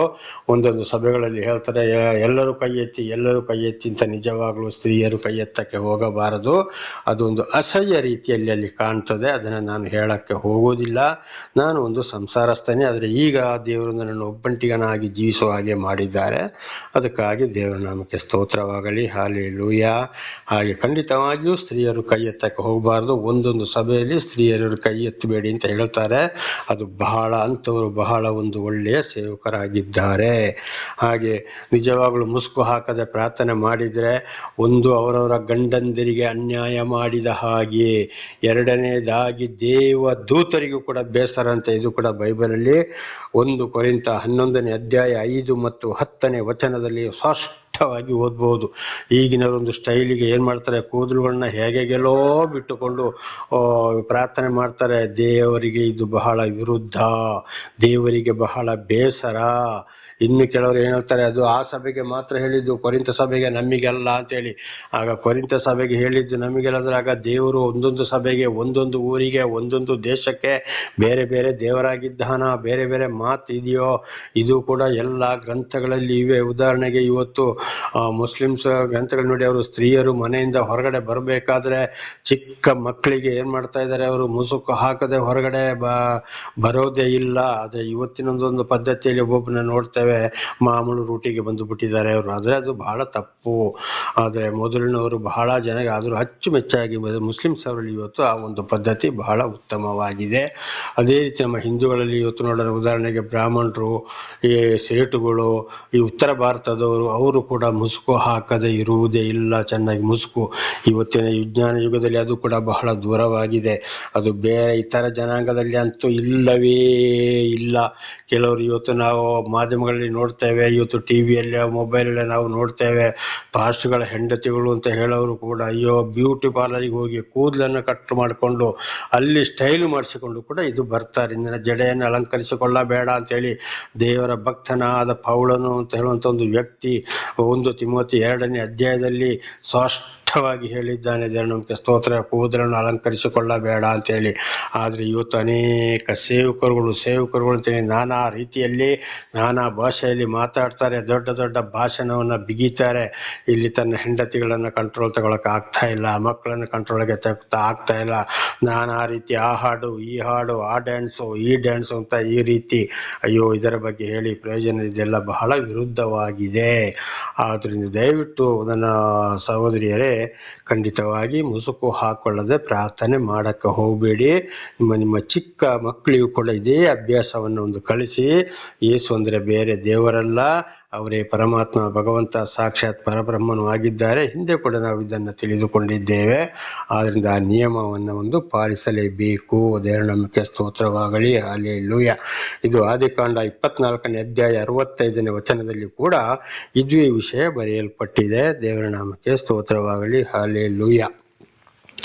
ಒಂದೊಂದು ಸಭೆಗಳಲ್ಲಿ ಹೇಳ್ತಾರೆ ಎಲ್ಲರೂ ಕೈ ಎತ್ತಿ ಅಂತ. ನಿಜವಾಗ್ಲೂ ಸ್ತ್ರೀಯರು ಕೈ ಎತ್ತಕ್ಕೆ ಹೋಗಬಾರದು. ಅದೊಂದು ಅಸಹ್ಯ ರೀತಿಯಲ್ಲಿ ಅಲ್ಲಿ ಕಾಣ್ತದೆ. ಅದನ್ನು ನಾನು ಹೇಳಕ್ಕೆ ಹೋಗೋದಿಲ್ಲ. ನಾನು ಒಂದು ಸಂಸಾರಸ್ಥನೇ, ಆದರೆ ಈಗ ದೇವರು ನನ್ನನ್ನು ಒಬ್ಬಂಟಿಗನಾಗಿ ಜೀವಿಸುವ ಹಾಗೆ ಮಾಡಿದ್ದಾರೆ. ಅದಕ್ಕಾಗಿ ದೇವರ ನಾಮಕ್ಕೆ ಸ್ತೋತ್ರವಾಗಲಿ. ಹಲ್ಲೆಲೂಯಾ. ಹಾಗೆ ಖಂಡಿತವಾಗಿಯೂ ಸ್ತ್ರೀಯರು ಕೈ ಎತ್ತಕ್ಕೆ ಹೋಗಬಾರ್ದು. ಒಂದೊಂದು ಸಭೆಯಲ್ಲಿ ಸ್ತ್ರೀಯರು ಕೈ ಎತ್ತಬೇಡಿ ಅಂತ ಹೇಳ್ತಾರೆ. ಅದು ಅಂಥವರು ಬಹಳ ಒಂದು ಒಳ್ಳೆಯ ಸೇವಕರಾಗಿದ್ದಾರೆ. ಹಾಗೆ ನಿಜವಾಗ್ಲೂ ಮುಸುಕು ಹಾಕದೆ ಪ್ರಾರ್ಥನೆ ಮಾಡಿದರೆ, ಒಂದು ಅವರವರ ಗಂಡಂದಿರಿಗೆ ಅನ್ಯಾಯ ಮಾಡಿದ ಹಾಗೆ, ಎರಡನೇದಾಗಿ ದೇವ ದೂತರಿಗೂ ಕೂಡ ಬೇಸರ ಅಂತ. ಇದು ಕೂಡ ಬೈಬಲಲ್ಲಿ 1 ಕೊರಿಂಥ 11ನೇ ಅಧ್ಯಾಯ 5 ಮತ್ತು 10ನೇ ವಚನದಲ್ಲಿ ಸ್ಪಷ್ಟವಾಗಿ ಓದ್ಬೋದು. ಈಗಿನವರೊಂದು ಸ್ಟೈಲಿಗೆ ಏನು ಮಾಡ್ತಾರೆ, ಕೂದಲುಗಳನ್ನ ಹೇಗೆಲ್ಲೋ ಬಿಟ್ಟುಕೊಂಡು ಪ್ರಾರ್ಥನೆ ಮಾಡ್ತಾರೆ. ದೇವರಿಗೆ ಇದು ಬಹಳ ವಿರುದ್ಧ, ದೇವರಿಗೆ ಬಹಳ ಬೇಸರ. ಇನ್ನು ಕೆಲವರು ಏನು ಹೇಳ್ತಾರೆ, ಅದು ಆ ಸಭೆಗೆ ಮಾತ್ರ ಹೇಳಿದ್ದು, ಕೊರಿಂಥ ಸಭೆಗೆ ನಮಗೆಲ್ಲ ಅಂತೇಳಿ. ಆಗ ಕೊರಿಂಥ ಸಭೆಗೆ ಹೇಳಿದ್ದು ನಮಗೆಲ್ಲದ್ರೆ, ಆಗ ದೇವರು ಒಂದೊಂದು ಸಭೆಗೆ, ಒಂದೊಂದು ಊರಿಗೆ, ಒಂದೊಂದು ದೇಶಕ್ಕೆ ಬೇರೆ ಬೇರೆ ದೇವರಾಗಿದ್ದಾನ, ಬೇರೆ ಬೇರೆ ಮಾತು ಇದೆಯೋ? ಇದು ಕೂಡ ಎಲ್ಲ ಗ್ರಂಥಗಳಲ್ಲಿ ಇವೆ. ಉದಾಹರಣೆಗೆ ಇವತ್ತು ಮುಸ್ಲಿಮ್ಸ್ ಗ್ರಂಥಗಳು ನೋಡಿ, ಅವರು ಸ್ತ್ರೀಯರು ಮನೆಯಿಂದ ಹೊರಗಡೆ ಬರಬೇಕಾದ್ರೆ ಚಿಕ್ಕ ಮಕ್ಕಳಿಗೆ ಏನು ಮಾಡ್ತಾ ಇದ್ದಾರೆ, ಅವರು ಮುಸುಕು ಹಾಕದೆ ಹೊರಗಡೆ ಬರೋದೇ ಇಲ್ಲ. ಆದರೆ ಇವತ್ತಿನೊಂದೊಂದು ಪದ್ಧತಿಯಲ್ಲಿ ಒಬ್ಬೊಬ್ಬನ ನೋಡ್ತೇವೆ, ಮಾಮೂಲು ರೂಟಿಗೆ ಬಂದು ಬಿಟ್ಟಿದ್ದಾರೆ ಅವರು. ಆದರೆ ಅದು ಬಹಳ ತಪ್ಪು. ಆದರೆ ಮೊದಲಿನವರು ಬಹಳ ಜನ ಆದರೂ ಅಚ್ಚುಮೆಚ್ಚಾಗಿ ಮುಸ್ಲಿಮ್ಸ್ ಅವರಲ್ಲಿ ಇವತ್ತು ಆ ಒಂದು ಪದ್ಧತಿ ಬಹಳ ಉತ್ತಮವಾಗಿದೆ. ಅದೇ ರೀತಿ ನಮ್ಮ ಹಿಂದೂಗಳಲ್ಲಿ ಇವತ್ತು ನೋಡಿದ್ರೆ, ಉದಾಹರಣೆಗೆ ಬ್ರಾಹ್ಮಣರು, ಈ ಸೇಟುಗಳು, ಈ ಉತ್ತರ ಭಾರತದವರು, ಅವರು ಕೂಡ ಮುಸುಕು ಹಾಕದೆ ಇರುವುದೇ ಇಲ್ಲ. ಚೆನ್ನಾಗಿ ಮುಸುಕು ಇವತ್ತಿನ ವಿಜ್ಞಾನ ಯುಗದಲ್ಲಿ ಅದು ಕೂಡ ಬಹಳ ದೂರವಾಗಿದೆ. ಅದು ಬೇರೆ ಇತರ ಜನಾಂಗದಲ್ಲಿ ಅಂತೂ ಇಲ್ಲವೇ ಇಲ್ಲ. ಕೆಲವರು ಇವತ್ತು ನಾವು ಮಾಧ್ಯಮಗಳಲ್ಲಿ ನೋಡ್ತೇವೆ, ಇವತ್ತು ಟಿವಿಯಲ್ಲಿ ಮೊಬೈಲಲ್ಲಿ ನಾವು ನೋಡ್ತೇವೆ, ಪಾಸ್ಟ್ಗಳ ಹೆಂಡತಿಗಳು ಅಂತ ಹೇಳೋರು ಕೂಡ ಅಯ್ಯೋ ಬ್ಯೂಟಿ ಪಾರ್ಲರಿಗೆ ಹೋಗಿ ಕೂದಲನ್ನು ಕಟ್ ಮಾಡಿಕೊಂಡು ಅಲ್ಲಿ ಸ್ಟೈಲು ಮಾಡಿಸಿಕೊಂಡು ಕೂಡ ಇದು ಬರ್ತಾರೆ. ಇಂದಿನ ಜಡೆಯನ್ನು ಅಲಂಕರಿಸಿಕೊಳ್ಳಬೇಡ ಅಂತೇಳಿ ದೇವರ ಭಕ್ತನಾದ ಪೌಲನು ಅಂತ ಹೇಳುವಂಥ ಒಂದು ವ್ಯಕ್ತಿ 1 ತಿಮೋಥಿ 2ನೇ ಅಧ್ಯಾಯದಲ್ಲಿ ಸ್ಪಷ್ಟವಾಗಿ ಹೇಳಿದ್ದಾನೆ. ದೇವರ ನಮಗೆ ಸ್ತೋತ್ರ, ಕೂದಲನ್ನು ಅಲಂಕರಿಸಿಕೊಳ್ಳಬೇಡ ಅಂತೇಳಿ. ಆದರೆ ಇವತ್ತು ಅನೇಕ ಸೇವಕರುಗಳು ಅಂತೇಳಿ ನಾನಾ ರೀತಿಯಲ್ಲಿ ನಾನಾ ಭಾಷೆಯಲ್ಲಿ ಮಾತಾಡ್ತಾರೆ, ದೊಡ್ಡ ದೊಡ್ಡ ಭಾಷಣವನ್ನು ಬಿಗಿತಾರೆ. ಇಲ್ಲಿ ತನ್ನ ಹೆಂಡತಿಗಳನ್ನು ಕಂಟ್ರೋಲ್ ತಗೊಳಕ್ಕೆ ಆಗ್ತಾ ಇಲ್ಲ, ಮಕ್ಕಳನ್ನು ಕಂಟ್ರೋಲ್ಗೆ ಆಗ್ತಾ ಇಲ್ಲ. ನಾನಾ ರೀತಿ ಆ ಹಾಡು ಈ ಹಾಡು, ಆ ಡ್ಯಾನ್ಸು ಈ ಡ್ಯಾನ್ಸು ಅಂತ ಈ ರೀತಿ. ಅಯ್ಯೋ, ಇದರ ಬಗ್ಗೆ ಹೇಳಿ ಪ್ರಯೋಜನ, ಇದೆಲ್ಲ ಬಹಳ ವಿರುದ್ಧವಾಗಿದೆ. ಆದ್ದರಿಂದ ದಯವಿಟ್ಟು ನನ್ನ ಸಹೋದರಿಯರೇ, ಖಂಡಿತವಾಗಿ ಮುಸುಕು ಹಾಕೊಳ್ಳದೆ ಪ್ರಾರ್ಥನೆ ಮಾಡಕ್ಕೆ ಹೋಗಬೇಡಿ. ನಿಮ್ಮ ಚಿಕ್ಕ ಮಕ್ಕಳಿಗೂ ಕೂಡ ಇದೇ ಅಭ್ಯಾಸವನ್ನು ಒಂದು ಕಳಿಸಿ. ಯೇಸು ಅಂದರೆ ಬೇರೆ ದೇವರಲ್ಲ, ಅವರೇ ಪರಮಾತ್ಮ, ಭಗವಂತ, ಸಾಕ್ಷಾತ್ ಪರಬ್ರಹ್ಮನು ಆಗಿದ್ದಾರೆ. ಹಿಂದೆ ಕೂಡ ನಾವು ಇದನ್ನು ತಿಳಿದುಕೊಂಡಿದ್ದೇವೆ. ಆದ್ದರಿಂದ ಆ ನಿಯಮವನ್ನು ಒಂದು ಪಾಲಿಸಲೇಬೇಕು. ದೇವರ ನಾಮಕ್ಕೆ ಸ್ತೋತ್ರವಾಗಲಿ. ಹಲ್ಲೆಲೂಯಾ. ಇದು ಆದಿಕಾಂಡ 24ನೇ ಅಧ್ಯಾಯ 65ನೇ ವಚನದಲ್ಲಿ ಕೂಡ ಇದೇ ವಿಷಯ ಬರೆಯಲ್ಪಟ್ಟಿದೆ. ದೇವರ ನಾಮಕ್ಕೆ ಸ್ತೋತ್ರವಾಗಲಿ. ಹಲ್ಲೆಲೂಯಾ.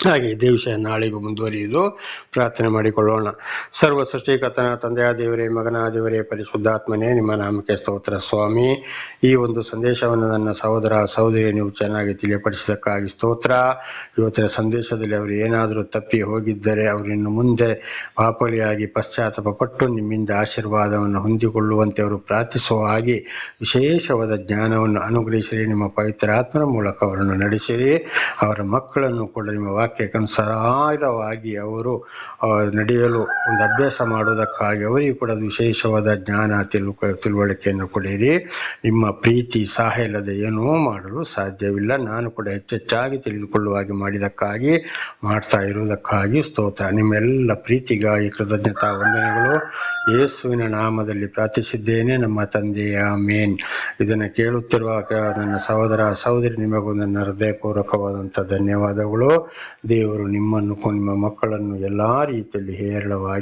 ಹಾಗೆ ಇದೇ ವಿಷಯ ನಾಳೆಗೂ ಮುಂದುವರಿಯುವುದು. ಪ್ರಾರ್ಥನೆ ಮಾಡಿಕೊಳ್ಳೋಣ. ಸರ್ವ ಸೃಷ್ಟಿಕರ್ತನ ತಂದೆಯಾದ ದೇವರೇ, ಮಗನಾದ ದೇವರೇ, ಪರಿಶುದ್ಧಾತ್ಮನೇ, ನಿಮ್ಮ ನಾಮಕ್ಕೆ ಸ್ತೋತ್ರ ಸ್ವಾಮಿ. ಈ ಒಂದು ಸಂದೇಶವನ್ನು ನನ್ನ ಸಹೋದರ ಸಹೋದರಿ ನೀವು ಚೆನ್ನಾಗಿ ತಿಳಿಯಪಡಿಸಿದ್ದಕ್ಕಾಗಿ ಸ್ತೋತ್ರ. ಇವತ್ತಿನ ಸಂದೇಶದಲ್ಲಿ ಅವರು ಏನಾದರೂ ತಪ್ಪಿ ಹೋಗಿದ್ದರೆ ಅವರು ಇನ್ನು ಮುಂದೆ ಪಾಪಳಿಯಾಗಿ ಪಶ್ಚಾತ್ತಾಪ ಪಟ್ಟು ನಿಮ್ಮಿಂದ ಆಶೀರ್ವಾದವನ್ನು ಹೊಂದಿಕೊಳ್ಳುವಂತೆ ಅವರು ಪ್ರಾರ್ಥಿಸುವ ಹಾಗೆ ವಿಶೇಷವಾದ ಜ್ಞಾನವನ್ನು ಅನುಗ್ರಹಿಸಿರಿ. ನಿಮ್ಮ ಪವಿತ್ರ ಆತ್ಮನ ಮೂಲಕ ಅವರನ್ನು ನಡೆಸಿರಿ. ಅವರ ಮಕ್ಕಳನ್ನು ಕೂಡ ನಿಮ್ಮ ವಾಕ್ಯಕ್ಕನುಸಾರವಾಗಿ ಅವರು ನಡೆಯಲು ಒಂದು ಅಭ್ಯಾಸ ಮಾಡುವುದಕ್ಕಾಗಿ ಅವರಿಗೂ ಕೂಡ ವಿಶೇಷವಾದ ಜ್ಞಾನ ತಿಳುವಳಿಕೆಯನ್ನು ಕೊಡಿರಿ. ನಿಮ್ಮ ಪ್ರೀತಿ ಸಹಾಯ ಇಲ್ಲದೆ ಏನೂ ಮಾಡಲು ಸಾಧ್ಯವಿಲ್ಲ. ನಾನು ಕೂಡ ಹೆಚ್ಚೆಚ್ಚಾಗಿ ತಿಳಿದುಕೊಳ್ಳುವ ಹಾಗೆ ಮಾಡಿದ್ದಕ್ಕಾಗಿ, ಮಾಡ್ತಾ ಇರುವುದಕ್ಕಾಗಿ ಸ್ತೋತ್ರ. ನಿಮ್ಮೆಲ್ಲ ಪ್ರೀತಿಗಾಗಿ ಕೃತಜ್ಞತಾ ವಂದನೆಗಳು. ಯೇಸುವಿನ ನಾಮದಲ್ಲಿ ಪ್ರಾರ್ಥಿಸಿದ್ದೇನೆ ನಮ್ಮ ತಂದೆಯ ಆಮೆನ್. ಇದನ್ನು ಕೇಳುತ್ತಿರುವ ನನ್ನ ಸಹೋದರ ಸಹೋದರಿ, ನಿಮಗೂ ನನ್ನ ಹೃದಯಪೂರ್ವಕವಾದಂಥ ಧನ್ಯವಾದಗಳು. ದೇವರು ನಿಮ್ಮನ್ನು, ನಿಮ್ಮ ಮಕ್ಕಳನ್ನು ಎಲ್ಲ ರೀತಿಯಲ್ಲಿ ಹೇರಳವಾಗಿ